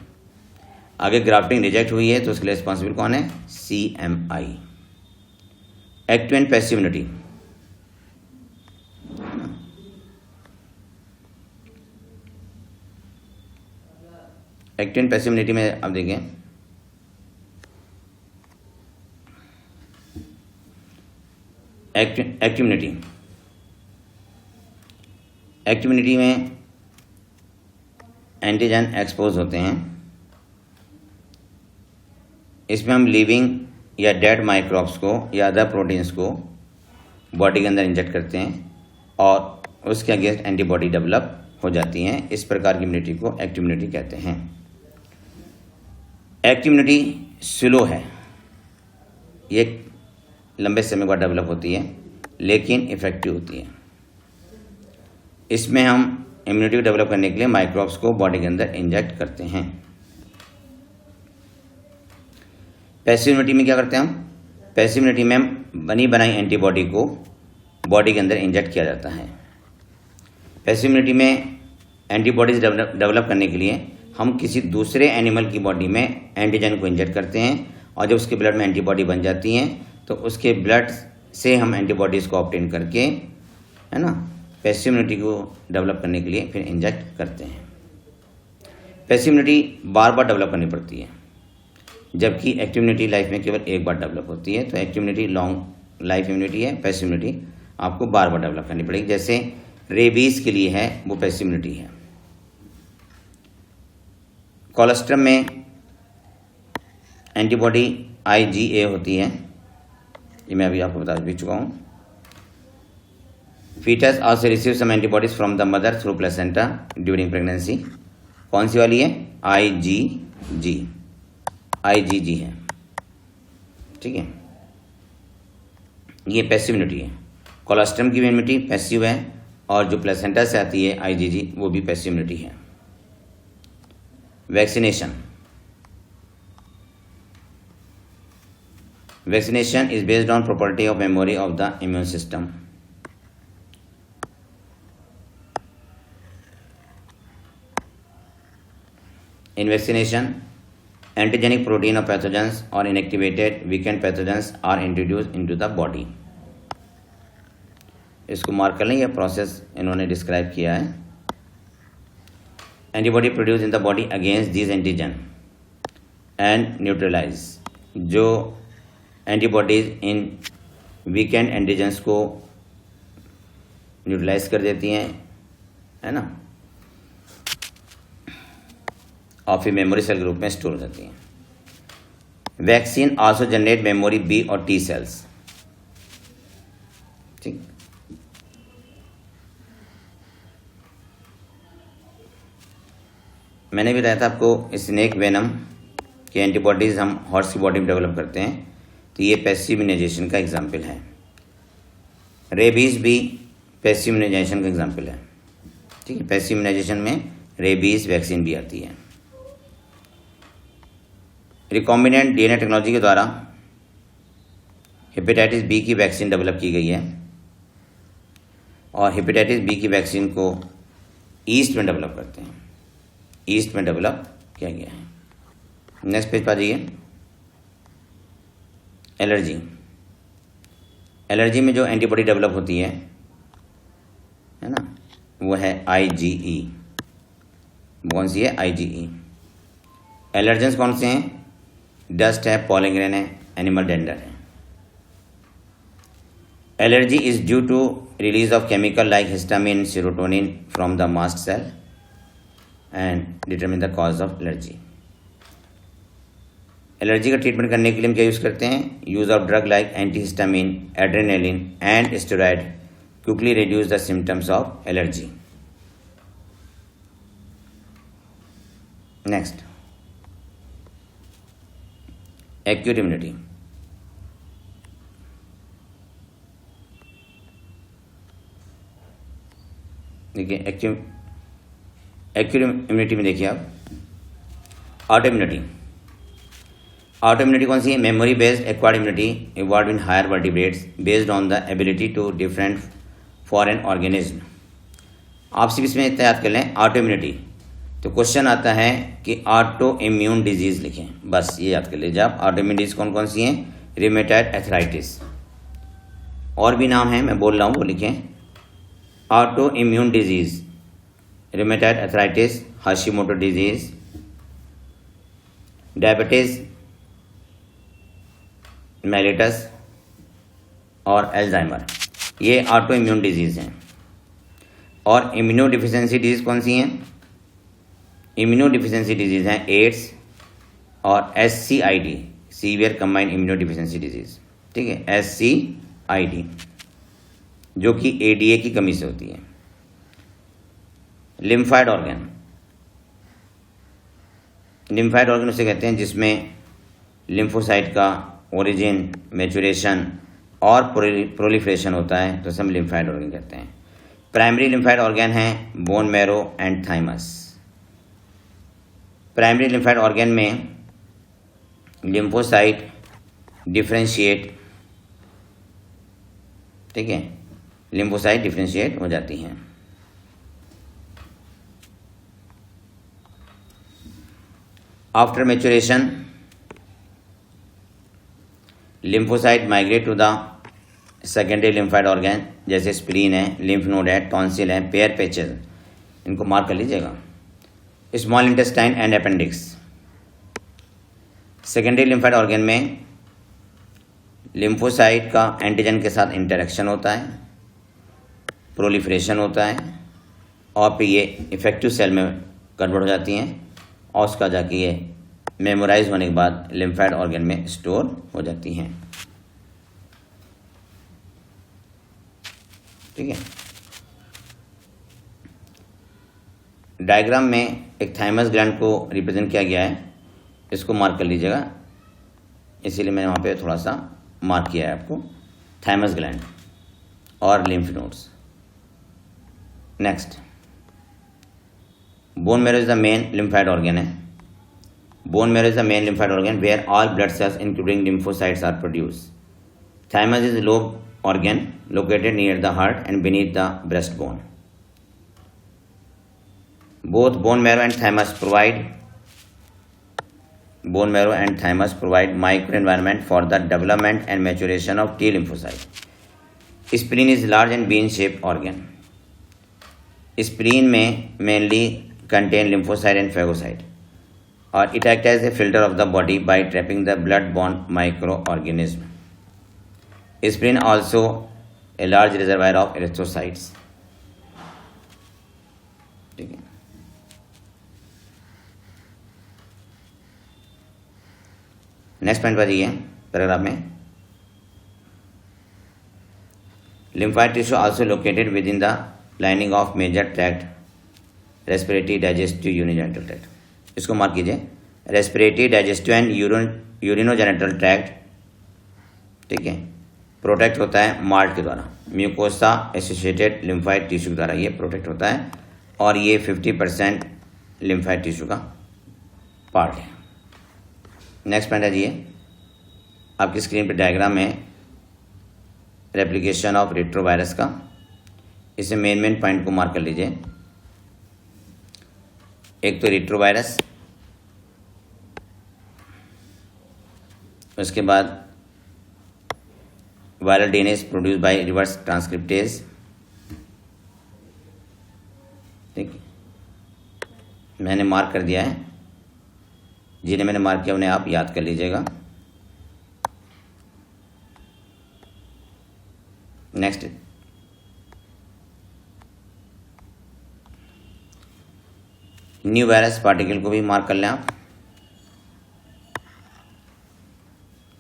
आगे ग्राफ्टिंग रिजेक्ट हुई है तो उसके लिए रिस्पॉन्सिबल कौन है? CMI। Active and passive unity, active and passive unity में आप देखें एक्टिव यूनिटी में एंटीजन एक्सपोज होते हैं। इसमें हम लिविंग या डेड माइक्रोब्स को या अदर प्रोटीन्स को बॉडी के अंदर इंजेक्ट करते हैं और उसके अगेंस्ट एंटीबॉडी डेवलप हो जाती हैं। इस प्रकार की इम्यूनिटी को एक्टिव इम्यूनिटी कहते हैं। एक्टिव इम्यूनिटी स्लो है, ये लंबे समय बाद डेवलप होती है लेकिन इफेक्टिव होती है। इसमें हम इम्यूनिटी को डेवलप करने के लिए माइक्रोब्स को बॉडी के अंदर इंजेक्ट करते हैं। पैसिव इम्यूनिटी में क्या करते हैं हम? पैसिव इम्यूनिटी में बनी बनाई एंटीबॉडी को बॉडी के अंदर इंजेक्ट किया जाता है। पैसिव इम्यूनिटी में एंटीबॉडीज डेवलप करने के लिए हम किसी दूसरे एनिमल की बॉडी में एंटीजन को इंजेक्ट करते हैं और जब उसके ब्लड में एंटीबॉडी बन जाती हैं तो उसके ब्लड से हम एंटीबॉडीज़ को ऑब्टेन करके, है ना, पैसिव इम्यूनिटी को डेवलप करने के लिए फिर इंजेक्ट करते हैं। पैसिव इम्यूनिटी बार बार डेवलप करनी पड़ती है जबकि एक्टिव इम्यूनिटी लाइफ में केवल एक बार डेवलप होती है। तो active immunity long life immunity है, पैसिव इम्यूनिटी आपको बार बार डेवलप करनी पड़ेगी। जैसे रेबीज के लिए है वो पैसिव इम्यूनिटी है। कोलेस्ट्रम में एंटीबॉडी IgA होती है, ये मैं अभी आपको बता भी चुका हूँ। Foetus also receive some antibodies from the mother through placenta during pregnancy. कौन सी वाली है? IgG है, ठीक है। ये पैसिव इम्यूनिटी है। कोलेस्ट्रम की इम्यूनिटी पैसिव है और जो प्लेसेंटा से आती है IgG वो भी पैसिव इम्यूनिटी है। Vaccination is based on property of memory of the immune system. In vaccination, antigenic protein of pathogens or inactivated weakened pathogens are introduced into the body. इसको मार्क कर लें, यह प्रोसेस इन्होंने डिस्क्राइब किया है। Antibody produce in the body against these antigen and neutralise. जो एंटीबॉडीज इन वीकेंड एंटीजेंस को न्यूट्रलाइज कर देती हैं, है ना, और फिर मेमोरी सेल के रूप में स्टोर हो जाती हैं। Vaccine also generate memory B और T सेल्स, ठीक। मैंने भी बताया था आपको स्नेक वेनम के एंटीबॉडीज हम हॉर्स की बॉडी में डेवलप करते हैं, तो ये पैसिव इम्यूनाइजेशन का एग्जाम्पल है। रेबीज भी पैसिव इम्यूनाइजेशन का एग्जाम्पल है, ठीक है। पैसिव इम्यूनाइजेशन में रेबीज वैक्सीन भी आती है। रिकॉम्बिनेंट DNA टेक्नोलॉजी के द्वारा हेपेटाइटिस B की वैक्सीन डेवलप की गई है और हेपेटाइटिस B की वैक्सीन को ईस्ट में डेवलप करते हैं, ईस्ट में डेवलप किया गया है। नेक्स्ट पेज पर आ जाइए। एलर्जी, एलर्जी में जो एंटीबॉडी डेवलप होती है ना, वो है IgE। कौन सी है? IgE। एलर्जेंस कौन से हैं? डस्ट है, पॉलन ग्रेन है, एनिमल डेंडर है। Allergy is due to release of chemical like histamine, serotonin from the mast cell and determine the cause of allergy. Allergy का ट्रीटमेंट करने के लिए हम क्या यूज़ करते हैं? Use of drug like antihistamine, adrenaline and steroid quickly reduce the symptoms of allergy. Next, acute immunity. देखिए एक्यूट इम्यूनिटी में देखिए आप, ऑटो इम्यूनिटी। ऑटो इम्यूनिटी कौन सी है? Memory based acquired immunity evolve in higher vertebrates based on the ability to different for an organism. आप सिर्फ इसमें इतना याद कर लें ऑटो इम्यूनिटी, तो क्वेश्चन आता है कि ऑटो इम्यून डिजीज लिखें, बस ये याद कर लीजिए आप। ऑटो इम्यून डिजीज कौन कौन सी हैं? रिमेटॉइड आर्थराइटिस, और भी नाम है मैं बोल रहा हूँ वो लिखें। Auto immune disease, rheumatoid arthritis, Hashimoto disease, diabetes mellitus और एल्जाइमर, ये ऑटो इम्यून डिजीज हैं। और इम्यूनो डिफिशिएंसी डिजीज कौन सी हैं? इम्यूनो डिफिशिएंसी डिजीज हैं एड्स और SCID, severe combined immuno deficiency disease, ठीक है, SCID, जो कि ADA की कमी से होती है। लिम्फाइड ऑर्गन, लिम्फाइड ऑर्गन उसे कहते हैं जिसमें लिम्फोसाइट का ओरिजिन, मैचुरेशन और प्रोलिफरेशन होता है, तो हम लिम्फाइड ऑर्गन कहते हैं। प्राइमरी लिम्फाइड ऑर्गन है bone marrow and thymus. Primary lymphoid organ में लिम्फोसाइट डिफरेंशिएट, ठीक है, लिम्फोसाइट डिफरेंशिएट हो जाती हैं। After maturation lymphocyte migrate to the secondary lymphoid organ, जैसे स्प्लीन है, लिम्फ नोड है, टॉन्सिल है, पेयर पैचेस, इनको मार्क कर लीजिएगा। Small intestine and appendix. Secondary lymphoid organ में लिम्फोसाइट का एंटीजन के साथ इंटरेक्शन होता है, प्रोलिफरेशन होता है, और फिर ये इफेक्टिव सेल में कन्वर्ट हो जाती हैं, और उसका जाके ये मेमोराइज होने के बाद लिम्फाइड ऑर्गन में स्टोर हो जाती हैं, ठीक है। डायग्राम में एक थाइमस ग्लैंड को रिप्रेजेंट किया गया है, इसको मार्क कर लीजिएगा, इसीलिए मैंने वहाँ पे थोड़ा सा मार्क किया है आपको, थाइमस ग्लैंड और lymph nodes. Next, bone marrow is the main lymphoid organ है। Bone marrow is the main lymphoid organ where all blood cells including lymphocytes are produced. Thymus is a lobe organ located near the heart and beneath the breastbone. Both bone marrow and thymus provide microenvironment for the development and maturation of T lymphocyte. Spleen is large and bean-shaped organ. Spleen में mainly contain lymphocyte and phagocyte, और it acts as a filter of the body by trapping the blood-borne microorganism. Spleen also a large reservoir of erythrocytes. ठीक है। नेक्स्ट पॉइंट पर जाइए पैराग्राफ में। lymphatic tissue also located within the lining of major tract, respiratory, digestive, urogenital tract. इसको मार्क कीजिए, respiratory, digestive and urinogenital tract, ठीक है, प्रोटेक्ट होता है माल्ट के द्वारा, म्यूकोसा एसोसिएटेड लिम्फाइड टिश्यू के द्वारा ये प्रोटेक्ट होता है, और ये 50% लिम्फाइड टिश्यू का पार्ट है। नेक्स्ट पॉइंट है जी, आपकी स्क्रीन पर डायग्राम में रेप्लिकेशन ऑफ रेट्रोवायरस का, इसे मेन पॉइंट को मार्क कर लीजिए। एक तो रेट्रोवायरस, उसके बाद viral DNA produce by reverse transcriptase, ठीक, मैंने मार्क कर दिया है, जिन्हें मैंने मार्क किया उन्हें आप याद कर लीजिएगा। नेक्स्ट, न्यू वायरस पार्टिकल को भी मार्क कर लें आप,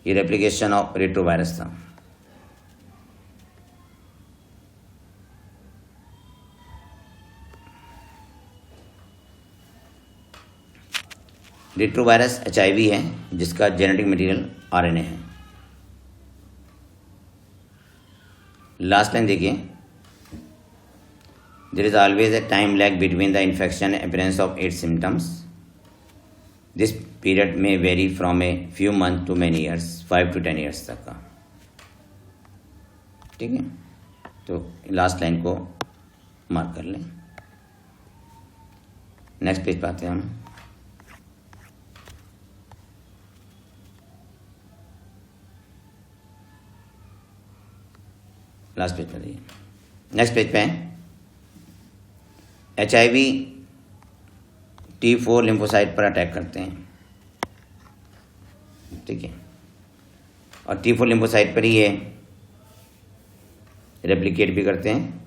ये रेप्लिकेशन ऑफ रेट्रोवायरस था। रेट्रोवायरस HIV है जिसका जेनेटिक मटेरियल RNA है। लास्ट लाइन देखिए, there is always a time lag between the infection appearance of 8 symptoms. This period में vary from a few month to many years, 5 to 10 years तक का। ठीक है, तो लास्ट लाइन को मार्क कर लें। नेक्स्ट पेज पे आते हैं हम। लास्ट पेज पर देखिए, नेक्स्ट पेज पे HIV T4 लिम्फोसाइट पर अटैक करते हैं। ठीक है, और T4 लिम्फोसाइट पर ही ये रेप्लिकेट भी करते हैं।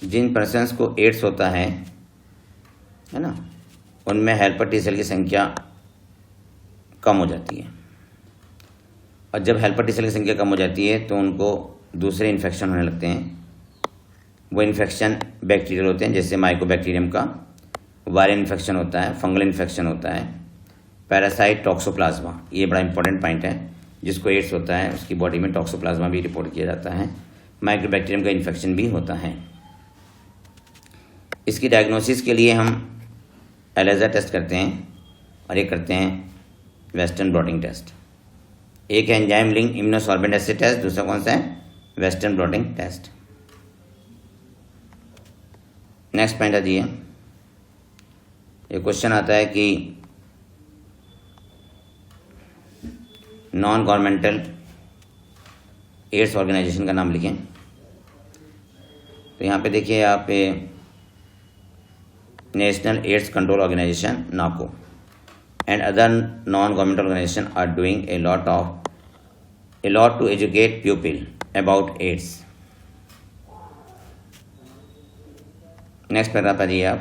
जिन पर्सन्स को एड्स होता है ना, उनमें हेल्पर टी सेल की संख्या कम हो जाती है, और जब हेल्पर टी सेल की संख्या कम हो जाती है तो उनको दूसरे इन्फेक्शन होने लगते हैं। वो इन्फेक्शन बैक्टीरियल होते हैं, जैसे माइकोबैक्टीरियम का वायरल इन्फेक्शन होता है, फंगल इन्फेक्शन होता है, पैरासाइट टॉक्सोप्लाज्मा, ये बड़ा इंपॉर्टेंट पॉइंट है। जिसको एड्स होता है उसकी बॉडी में टॉक्सोप्लाज्मा भी रिपोर्ट किया जाता है, माइकोबैक्टीरियम का इन्फेक्शन भी होता है। इसकी डायग्नोसिस के लिए हम एलिजा टेस्ट करते हैं, और एक करते हैं वेस्टर्न ब्लॉटिंग टेस्ट। एक है enzyme link immunosorbent acid test, दूसरा कौन सा है, western blotting test. Next point आइए, ये क्वेश्चन आता है कि नॉन गवर्नमेंटल एड्स ऑर्गेनाइजेशन का नाम लिखें। तो यहाँ पे देखिए आप National AIDS Control Organisation NACO and other non-governmental organizations are doing a lot to educate people about AIDS. Next paragraph पढ़िए आप।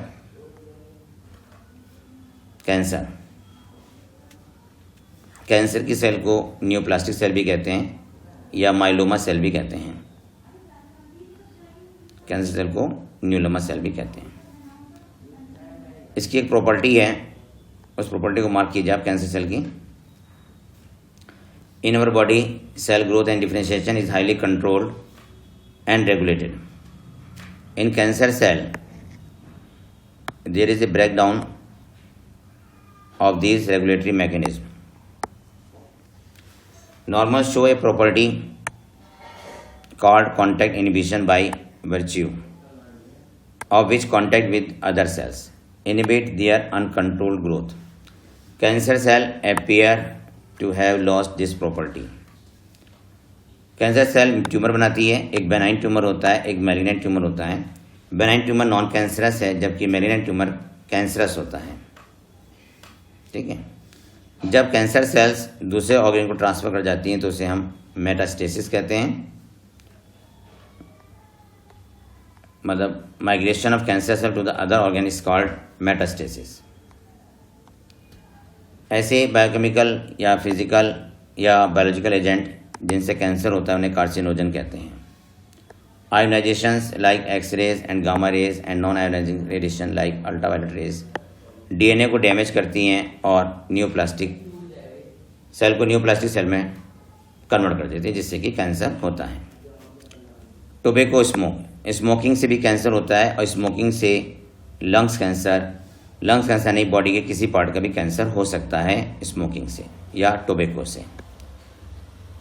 कैंसर की सेल को न्यूप्लास्टिक सेल भी कहते हैं या माइलोमा सेल भी कहते हैं। कैंसर सेल को न्यूलोमा सेल भी कहते हैं। इसकी एक प्रॉपर्टी है, उस प्रॉपर्टी को मार्क कीजिए आप कैंसर सेल की। In our body cell growth and differentiation is highly controlled and regulated. In cancer cell there is a breakdown of this regulatory mechanism. Normal show a property called contact inhibition by virtue of which contact with other cells inhibit their uncontrolled growth. Cancer cell appear to have lost this property. Cancer cell tumour बनाती है, एक बेनाइन ट्यूमर होता है, एक मैलिग्नेंट ट्यूमर होता है। बेनाइन ट्यूमर नॉन कैंसरस है, जबकि मैलिग्नेंट ट्यूमर कैंसरस होता है। ठीक है, जब कैंसर सेल्स दूसरे ऑर्गन को ट्रांसफर कर जाती हैं तो उसे हम मेटास्टेसिस कहते हैं, मतलब migration of cancer cell to the other organ is called metastasis. ऐसे बायोकेमिकल या फिजिकल या बायोलॉजिकल एजेंट जिनसे कैंसर होता है उन्हें कार्सिनोजन कहते हैं। Ionizations like x rays and gamma rays and non ionizing radiation like ultraviolet rays DNA को डैमेज करती हैं और न्यूप्लास्टिक सेल को न्यूप्लास्टिक सेल में कन्वर्ट कर देती है, जिससे कि कैंसर होता है। टोबैको स्मोकिंग से भी कैंसर होता है, और स्मोकिंग से लंग्स कैंसर नहीं, बॉडी के किसी पार्ट का भी कैंसर हो सकता है स्मोकिंग से या टोबैको से।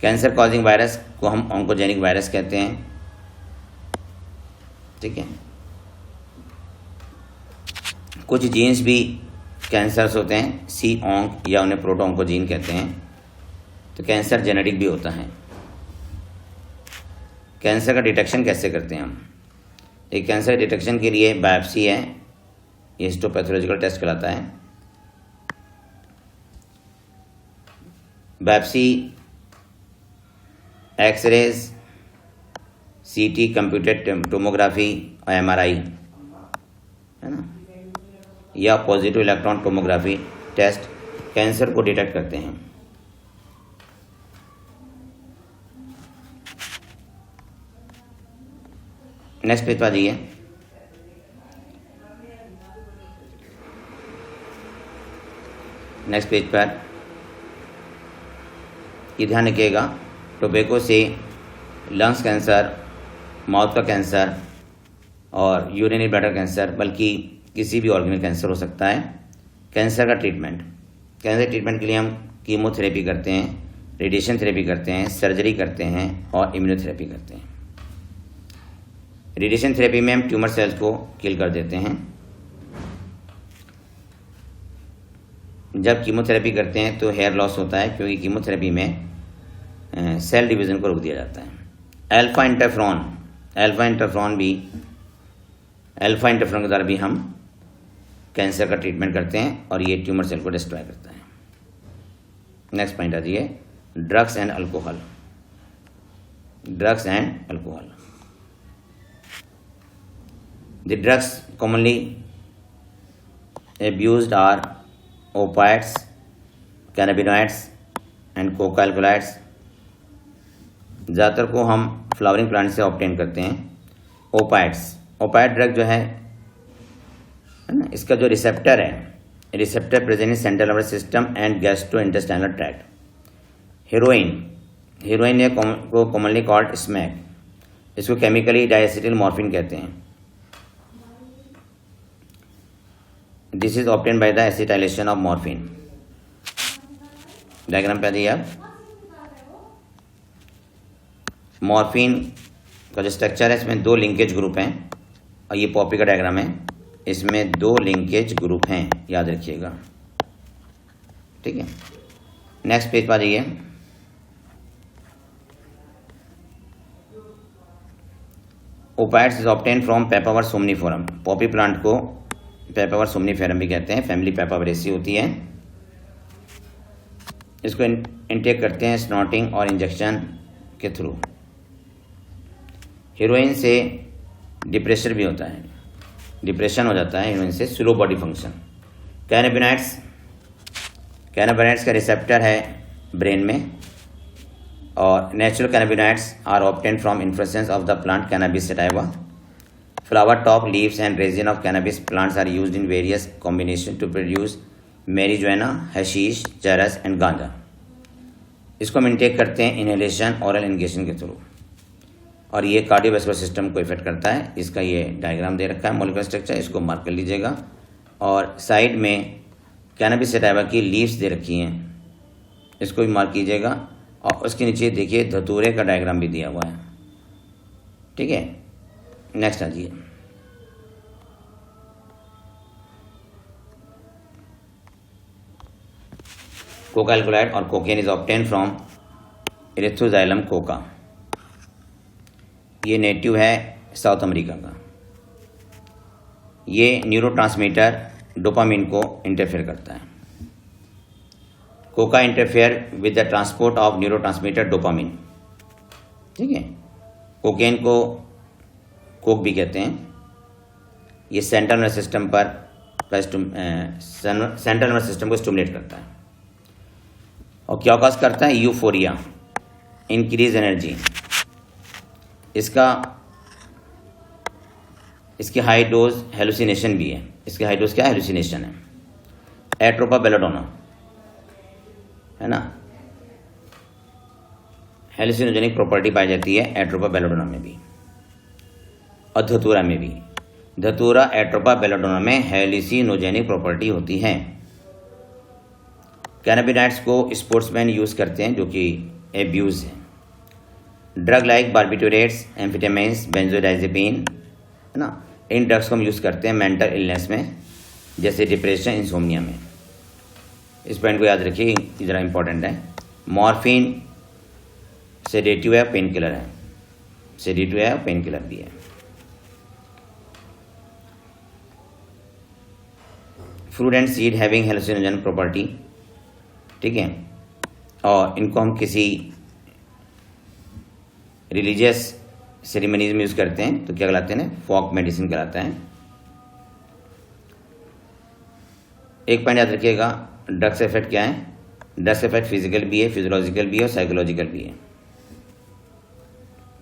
कैंसर कॉजिंग वायरस को हम ऑन्कोजेनिक वायरस कहते हैं। ठीक है, कुछ जीन्स भी कैंसर्स होते हैं, सी ऑन्क या उन्हें प्रोटोऑन्कोजीन कहते हैं। तो कैंसर जेनेटिक भी होता है। कैंसर का डिटेक्शन कैसे करते हैं हम? एक कैंसर डिटेक्शन के लिए बायोप्सी है, ये हिस्टोपैथोलॉजिकल टेस्ट कहलाता है। Biopsy X-rays, CT, computed tomography और एमआरआई है ना, या positive electron tomography test cancer को डिटेक्ट करते हैं। नेक्स्ट पेज पर आ जाइए। नेक्स्ट पेज पर ये ध्यान रखिएगा टोबैको से लंग्स कैंसर, माउथ का कैंसर और यूरिनरी ब्लैडर कैंसर, बल्कि किसी भी ऑर्गेनल कैंसर हो सकता है। कैंसर का ट्रीटमेंट, कैंसर ट्रीटमेंट के लिए हम कीमोथेरेपी करते हैं, रेडिएशन थेरेपी करते हैं, सर्जरी करते हैं और इम्यूनोथेरेपी करते हैं। रेडिएशन थेरेपी में हम ट्यूमर सेल्स को किल कर देते हैं। जब कीमोथेरेपी करते हैं तो हेयर लॉस होता है, क्योंकि कीमोथेरेपी में सेल डिवीज़न को रोक दिया जाता है। अल्फा इंटरफ्रॉन के द्वारा भी हम कैंसर का ट्रीटमेंट करते हैं और ये ट्यूमर सेल को डिस्ट्रॉय करता है। नेक्स्ट पॉइंट आ जाइए, drugs and alcohol. The drugs commonly abused are opiates, cannabinoids and coca alkaloids। ज़्यादातर को हम फ्लावरिंग प्लांट से ऑब्टेन करते हैं। ओपाइट ड्रग जो है ना, इसका जो receptor present in central nervous system and gastro intestinal tract. Heroine को कॉमनली कॉल्ड स्मैक, इसको केमिकली डाइएसिटिल मॉर्फिन कहते हैं। This is obtain by the acetylation of morphine. Diagram पे दिए आप, मॉर्फिन का जो स्ट्रक्चर है इसमें 2 लिंकेज ग्रुप हैं और ये पॉपी का डायग्राम है, इसमें 2 लिंकेज ग्रुप हैं, याद रखिएगा, ठीक है। नेक्स्ट पेज पर आ जाइए। Opioids is obtain from papaver somniferum. Poppy plant को पेपावर सोमनीफेरम भी कहते हैं, फैमिली पेपावरेसी होती है। इसको इनटेक करते हैं स्नॉटिंग और इंजेक्शन के थ्रू। हीरोइन से डिप्रेशन भी होता है, डिप्रेशन हो जाता है हीरोइन से, स्लो बॉडी फंक्शन। कैनाबिनॉइड्स का रिसेप्टर है ब्रेन में और natural cannabinoids are obtain from inflorescence of the plant Cannabis sativa. Flower top, leaves and resin of cannabis plants are used in various combination to produce marijuana, hashish, charas and ganja. इसको हम इनटेक करते हैं इनहेलेशन, ऑरल इंजेक्शन के थ्रू, और ये कार्डियोवैस्कुलर सिस्टम को इफेक्ट करता है। इसका ये डायग्राम दे रखा है, मॉलिक्यूलर स्ट्रक्चर, इसको मार्क कर लीजिएगा। और साइड में कैनाबिस सटाइवा की लीव्स दे रखी हैं, इसको भी मार्क कीजिएगा। और उसके नीचे देखिए धतूरे का डायग्राम भी दिया हुआ है, ठीक है। नेक्स्ट आ जाइए। कोका एल्कोलाइड और cocaine is obtain from erythroxylum coca. ये नेटिव है साउथ अमेरिका का। ये न्यूरोट्रांसमीटर डोपामिन को इंटरफेयर करता है। Coca interfere with the transport of neurotransmitter dopamine, ठीक है। कोकेन को कोक भी कहते हैं। ये सेंट्रल नर्वस सिस्टम को स्टिमुलेट करता है और क्या कॉज करता है, यूफोरिया, इंक्रीज एनर्जी। इसकी हाई डोज हेलुसिनेशन भी है। इसकी हाई डोज क्या हेलुसिनेशन है। एट्रोपा बेलाडोना है ना, हेलुसिनोजेनिक प्रॉपर्टी पाई जाती है एट्रोपा बेलाडोना में भी और धतूरा में भी। धतूरा, एट्रोपा बेलाडोना में हेलुसिनोजेनिक प्रॉपर्टी होती है। कैनाबिनॉइड्स को स्पोर्ट्समैन यूज़ करते हैं जो कि एब्यूज़ है। ड्रग लाइक बार्बिटोरेट्स, एम्फेटामिन्स, बेंजोडाइजेपिन है ना, इन ड्रग्स को हम यूज़ करते हैं मेंटल इलनेस में, जैसे डिप्रेशन, इंसोम्निया में। इस पॉइंट को याद रखिए, ज़रा इंपॉर्टेंट है। मॉर्फिन सेडेटिव है, पेन किलर है, सेडेटिव है, पेन किलर भी है। Fruit and seed having hallucinogen property, ठीक है। और इनको हम किसी रिलीजियस सेरेमनीज में यूज़ करते हैं तो क्या कहलाते हैं, फोक मेडिसिन कहलाता है। एक पॉइंट याद रखिएगा, ड्रग्स इफेक्ट क्या है। ड्रग्स इफेक्ट फिजिकल भी है, फिजियोलॉजिकल भी है और साइकोलॉजिकल भी है,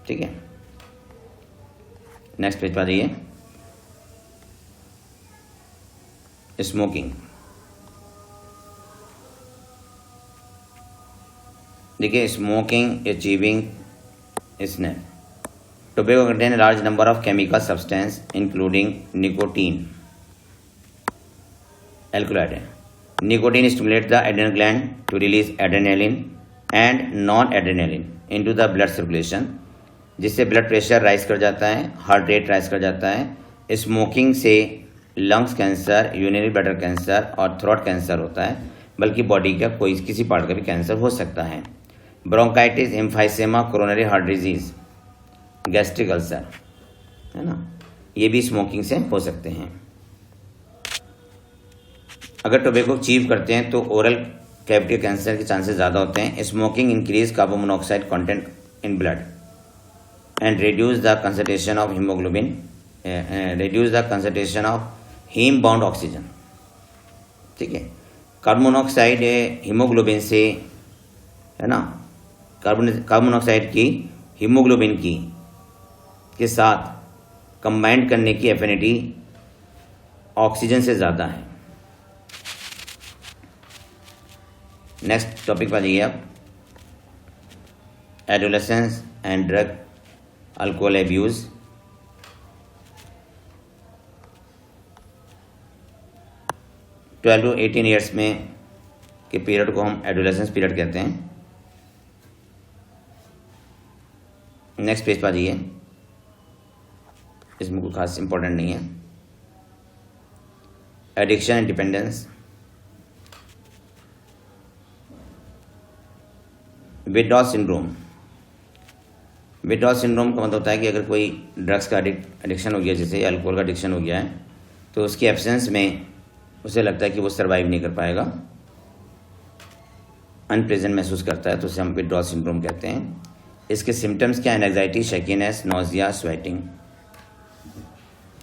ठीक है। नेक्स्ट पेज पर जाइए। स्मोकिंग, देखिए smoking achieving snap tobacco contain large number of chemical substance including nicotine alkaloid है। Nicotine stimulate the adrenal gland to release adrenaline and non adrenaline into the blood circulation, जिससे ब्लड प्रेशर राइज कर जाता है, हार्ट रेट राइज कर जाता है। स्मोकिंग से lungs cancer, urinary bladder cancer और थ्रोट कैंसर होता है, बल्कि बॉडी का कोई किसी पार्ट का भी कैंसर हो सकता है। Bronchitis, emphysema, coronary heart disease, gastric ulcer, है ना, ये भी स्मोकिंग से हो सकते हैं। अगर टोबैको चीव करते हैं तो ओरल कैविटी कैंसर के चांसेस ज़्यादा होते हैं। Smoking increase carbon monoxide content in blood and reduce the concentration of hemoglobin, reduce the concentration of heme bound oxygen। ठीक है, कार्बन मोनोऑक्साइड हीमोग्लोबिन से, है ना, कार्बन मोनोऑक्साइड की हीमोग्लोबिन की के साथ कंबाइंड करने की एफिनिटी ऑक्सीजन से ज़्यादा है। नेक्स्ट टॉपिक पर जाइए आप, adolescence and drug alcohol abuse. Twelve to 18 years में के पीरियड को हम एडोलेसेंस पीरियड कहते हैं। नेक्स्ट पेज पर जाइए, इसमें कोई खास इंपॉर्टेंट नहीं है। Addiction and dependence. Withdrawal syndrome. Withdrawal syndrome का मतलब होता है कि अगर कोई ड्रग्स का एडिक्शन हो गया, जैसे अल्कोहल का एडिक्शन हो गया है, तो उसकी एब्सेंस में उसे लगता है कि वो सर्वाइव नहीं कर पाएगा, अनप्रेजेंट महसूस करता है, तो उसे हम विथड्रॉल सिंड्रोम कहते हैं। इसके सिम्टम्स क्या है? Anxiety, shakiness, nausea, sweating.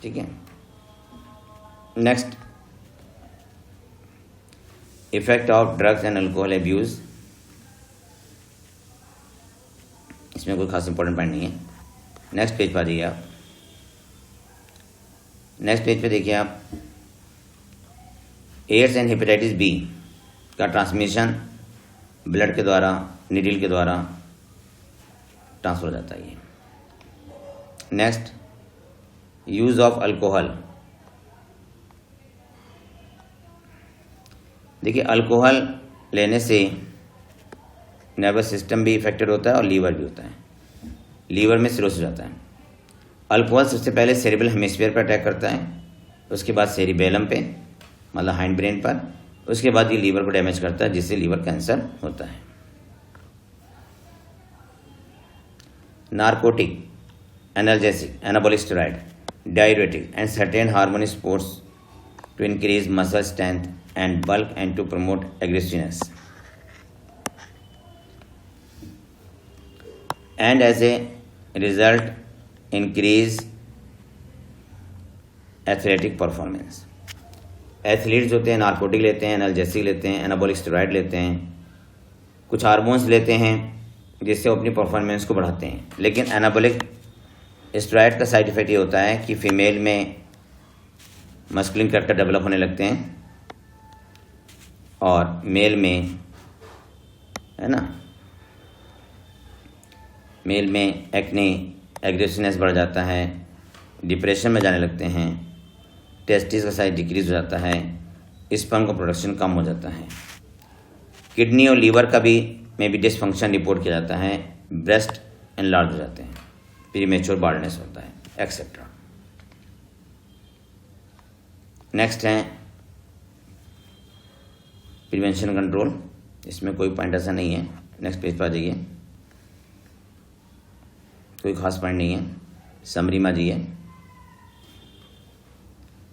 ठीक है, next, effect of drugs and alcohol abuse. इसमें कोई खास इंपॉर्टेंट पॉइंट नहीं है। नेक्स्ट पेज पर जाइए आप। नेक्स्ट पेज पे देखिए आप, एड्स एंड हेपेटाइटिस बी का ट्रांसमिशन ब्लड के द्वारा, नीडल के द्वारा ट्रांसफर हो जाता है। Next, use of alcohol. देखिए अल्कोहल लेने से नर्वस सिस्टम भी इफेक्टेड होता है और लीवर भी होता है। लीवर में सिरोसिस हो जाता है। अल्कोहल सबसे पहले सेरेब्रल हेमिस्फीयर पर अटैक करता है, उसके बाद सेरिबेलम पे, मतलब हाइंड ब्रेन पर, उसके बाद ये लीवर को डैमेज करता है, जिससे लीवर कैंसर होता है। Narcotic, analgesic, anabolic steroid, diuretic and certain hormone sports to increase muscle strength and bulk and to promote aggressiveness and as a result increase athletic performance. Athletes होते हैं नार्कोटिक लेते हैं, एनाल्जेसिक लेते हैं, एनाबॉलिक स्टेरॉइड लेते हैं, कुछ हार्मोन्स लेते हैं जिससे वो अपनी परफॉर्मेंस को बढ़ाते हैं। लेकिन एनाबॉलिक स्टेरॉइड का साइड इफेक्ट ये होता है कि फीमेल में मस्कुलिन कैरेक्टर डेवलप होने लगते हैं और मेल में, है ना, मेल में एक्ने, एग्रेसिवनेस बढ़ जाता है, डिप्रेशन में जाने लगते हैं, टेस्टिस का साइज डिक्रीज हो जाता है, स्पर्म का प्रोडक्शन कम हो जाता है, किडनी और लीवर का भी में भी डिसफंक्शन रिपोर्ट किया जाता है, ब्रेस्ट एनलार्ज हो जाते हैं, प्रीमेच्योर बाल्डनेस होता है, एक्सेट्रा। नेक्स्ट है प्रिवेंशन कंट्रोल। इसमें कोई पॉइंट ऐसा नहीं है। नेक्स्ट पेज पर आ जाइए, कोई खास पॉइंट नहीं है, समरी में जाइए।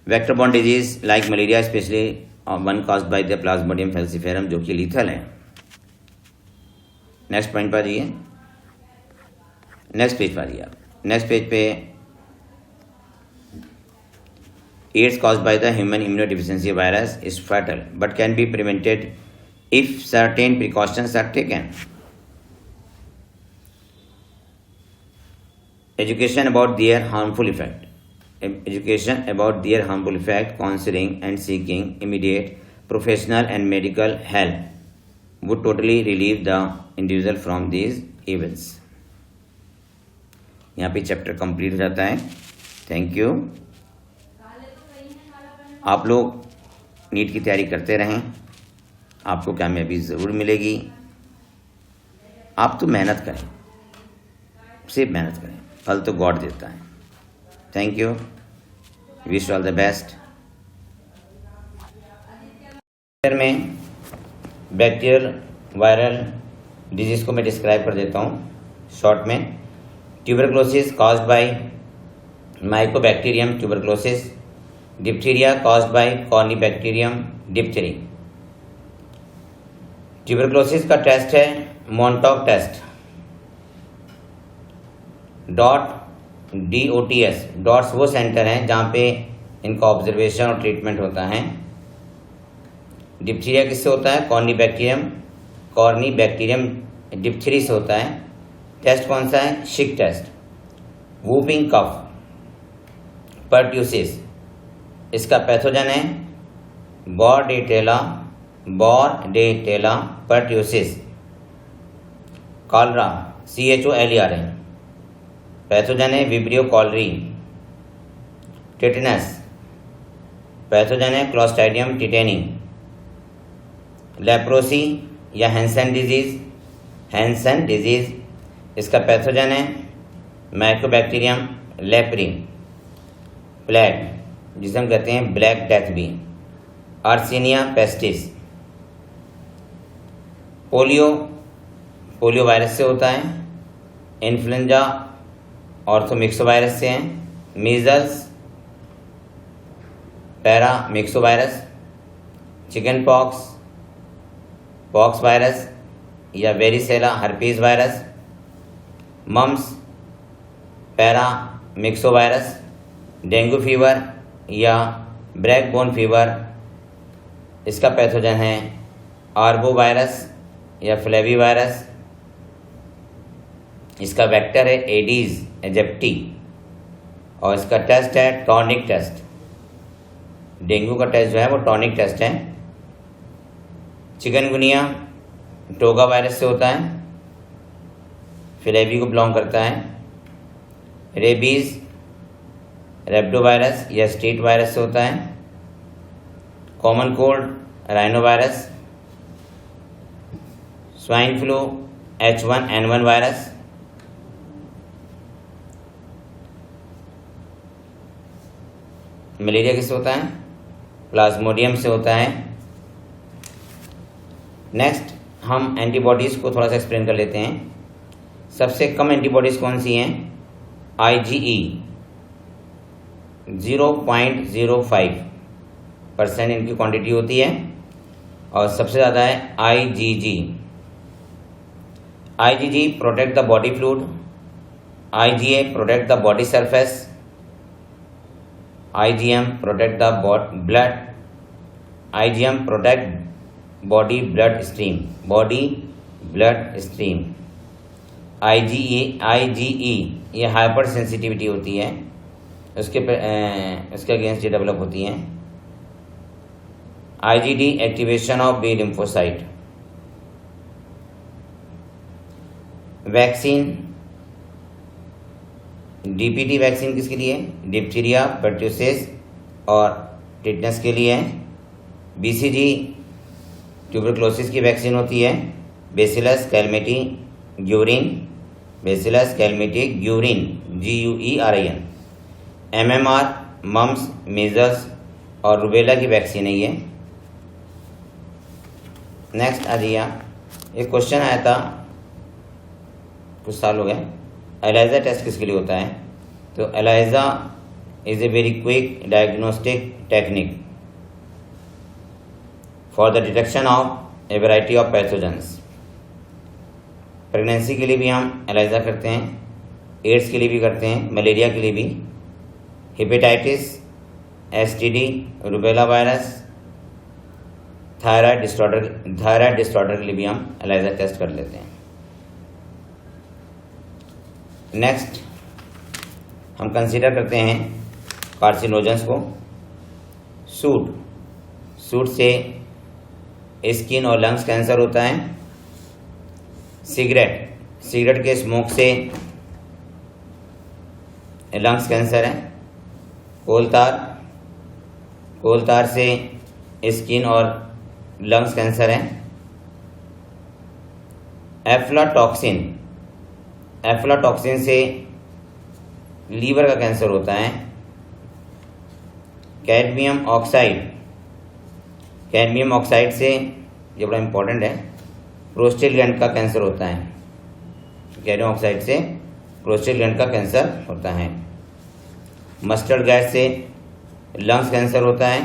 Vector borne disease like malaria specially one caused by the Plasmodium falciparum, जो कि लीथल है। नेक्स्ट पॉइंट पर जाइए, नेक्स्ट पेज पर आइए आप। नेक्स्ट पेज पे AIDS caused by the human immunodeficiency virus is fatal but can be prevented if certain precautions are taken. Education about their harmful effect. Education about their harmful effect, counseling and seeking immediate professional and medical help would totally relieve the individual from these evils। यहाँ पे चैप्टर कंप्लीट हो जाता है। Thank you. आप लोग नीट की तैयारी करते रहें, आपको कामयाबी ज़रूर मिलेगी। आप तो मेहनत करें, सिर्फ मेहनत करें, फल तो गॉड देता है। Thank you, wish all the best. में बैक्टीरियल वायरल डिजीज को मैं डिस्क्राइब कर देता हूँ शॉर्ट में। Tuberculosis caused by Mycobacterium tuberculosis, diphtheria caused by Corynebacterium diphtheriae. Tuberculosis का टेस्ट है मॉन्टॉक टेस्ट, DOTS। डॉट्स वो सेंटर हैं जहाँ पे इनका ऑब्जर्वेशन और ट्रीटमेंट होता है। डिप्थीरिया किससे होता है? कॉर्निबैक्टीरियम डिप्थेरी से होता है। टेस्ट कौन सा है? Schick test. Whooping cough, pertussis, इसका पैथोजन है bordetella pertussis. Cholera, CHOLERA, pathogen है विब्रियो कॉलरी। टिटेनस, पैथोजन है क्लोस्ट्राइडियम टिटेनी। लेप्रोसी या हैंसन डिजीज, इसका पैथोजन है माइकोबैक्टीरियम लेप्री। प्लेग, जिसे हम कहते हैं ब्लैक डेथ भी, आर्सेनिया पेस्टिस। पोलियो वायरस से होता है। इन्फ्लुएंजा ऑर्थोमिक्सोवायरस से है। Measles paramyxovirus. Chicken pox virus या varicella herpes virus. Mumps paramyxovirus. Dengue fever या ब्रैकबोन फीवर, इसका पैथोजन है आर्बो वायरस या फ्लेवी वायरस। इसका वेक्टर है एडीज एजिप्टी और इसका टेस्ट है टॉनिक टेस्ट। डेंगू का टेस्ट जो है वो टॉनिक टेस्ट है। चिकनगुनिया टोगा वायरस से होता है, फ्लेवी को बिलोंग करता है। रेबीज रेप्टो वायरस या स्ट्रीट वायरस से होता है। Common cold rhino virus. Swine flu H1N1 virus. Malaria किससे होता है? प्लाज्मोडियम से होता है। नेक्स्ट हम एंटीबॉडीज़ को थोड़ा सा एक्सप्लेन कर लेते हैं। सबसे कम एंटीबॉडीज़ कौन सी हैं? IgE 0.05% इनकी क्वांटिटी होती है और सबसे ज़्यादा है IgG protect the body fluid. IgA protect the body surface. IgM protect the blood. IgM protect body blood stream. IgE ये हाइपर सेंसिटिविटी होती है, उसके अगेंस्ट ये डेवलप होती हैं। IgD activation of B lymphocyte. Vaccine DPT vaccine किसके लिए? डिप्थीरिया, पर्ट्यूसिस और टिटनेस के लिए है। BCG ट्यूबरक्लोसिस की वैक्सीन होती है। Bacillus Calmette Guerin GUERIN। MMR mumps, measles और रुबेला की वैक्सीन है ये। नेक्स्ट आ जाइए, एक क्वेश्चन आया था कुछ साल हो गए, एलाइजा टेस्ट किसके लिए होता है? तो ELISA is a very quick diagnostic technique for the detection of a variety of pathogens. Pregnancy के लिए भी हम एलाइजा करते हैं, एड्स के लिए भी करते हैं, मलेरिया के लिए भी, hepatitis, STD, rubella virus, thyroid disorder के लिए भी हम एलाइजा टेस्ट कर लेते हैं। नेक्स्ट हम कंसीडर करते हैं कार्सिनोजेंस को। सूट से स्किन और लंग्स कैंसर होता है। सिगरेट के स्मोक से लंग्स कैंसर है। कोल तार से स्किन और लंग्स कैंसर है। एफ्लाटॉक्सिन से लीवर का कैंसर होता है। कैडमियम ऑक्साइड से, ये बड़ा इंपॉर्टेंट है, प्रोस्टेट ग्लैंड का कैंसर होता है। कैडमियम ऑक्साइड से प्रोस्टेट ग्लैंड का कैंसर होता है। मस्टर्ड गैस से लंग्स कैंसर होता है।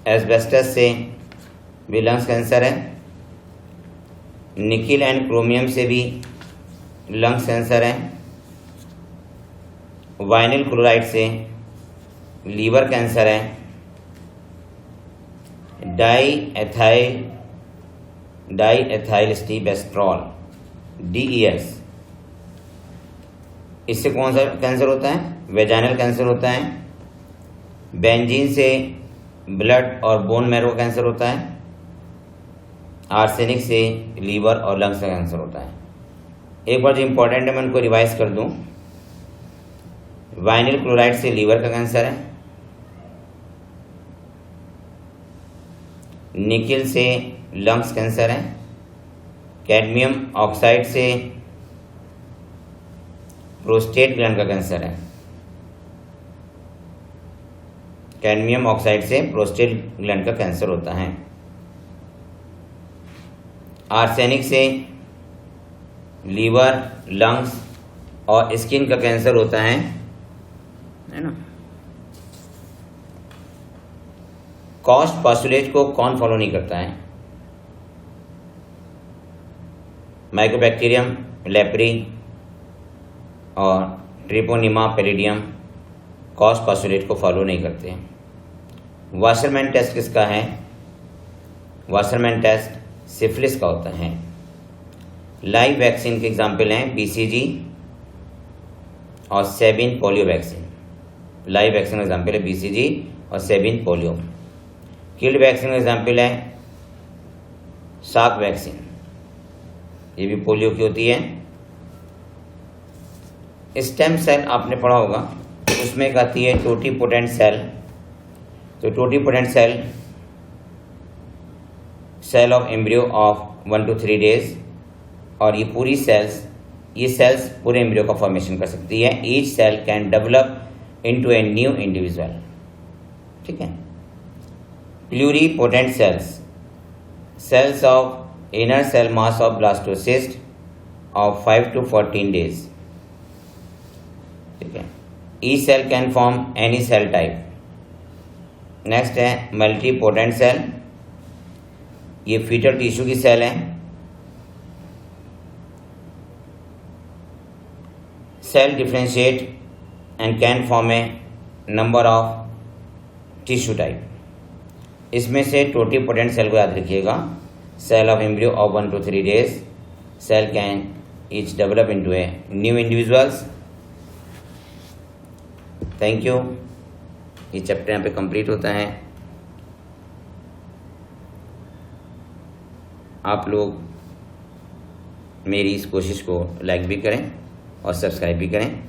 एस्बेस्टस से भी लंग्स कैंसर है। निकिल एंड क्रोमियम से भी लंग्स कैंसर है। वाइनिल क्लोराइड से लीवर कैंसर है। डाईएथाइलस्टीबेस्ट्रॉल DES, इससे कौन सा कैंसर होता है? वेजाइनल कैंसर होता है। बेंजीन से ब्लड और बोन मैरो का कैंसर होता है। आर्सेनिक से लीवर और लंग्स का कैंसर होता है। एक बार जो इंपॉर्टेंट है मैं उनको रिवाइज कर दूं। वाइनिल क्लोराइड से लीवर का कैंसर है। निकिल से लंग्स कैंसर है। कैडमियम ऑक्साइड से प्रोस्टेट ग्लैंड का कैंसर है। कैडमियम ऑक्साइड से प्रोस्टेट ग्लैंड का कैंसर होता है। आर्सेनिक से लीवर, लंग्स और स्किन का कैंसर होता है ना। कॉस्ट पोस्टुलेट को कौन फॉलो नहीं करता है? माइकोबैक्टीरियम, लेप्री और ट्रिपोनिमा पैलिडियम कॉस्ट पोस्टुलेट को फॉलो नहीं करते हैं। वाशरमैन टेस्ट किसका है? वाशरमैन टेस्ट सिफिलिस का होता है। लाइव वैक्सीन के एग्जाम्पल हैं BCG और Sabin polio vaccine. Live vaccine का एग्जाम्पल है BCG और सेबिन पोलियो। किल्ड वैक्सीन का एग्जाम्पल है साक वैक्सीन, ये भी पोलियो की होती है। स्टेम सेल आपने पढ़ा होगा, उसमें एक आती है टोटीपोटेंट सेल। तो totipotent cell of embryo of 1 to 3 days, और ये सेल्स पूरे एम्ब्रियो का फॉर्मेशन कर सकती है। Each cell can develop into a new individual. ठीक है। Pluripotent cells of inner cell mass of blastocyst of 5 to 14 days। ठीक है। Each cell can form any cell type. Next है मल्टीपोटेंट सेल, ये फीटल टिश्यू की सेल है। Cell differentiate and can form a number of tissue type. इसमें से टोटीपोटेंट सेल को याद रखिएगा। Cell of embryo of 1 to 3 days, cell can each develop into a new individuals. Thank you. ये चैप्टर यहाँ पे कंप्लीट होता है। आप लोग मेरी इस कोशिश को लाइक भी करें और सब्सक्राइब भी करें।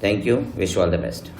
Thank you. Wish all the best.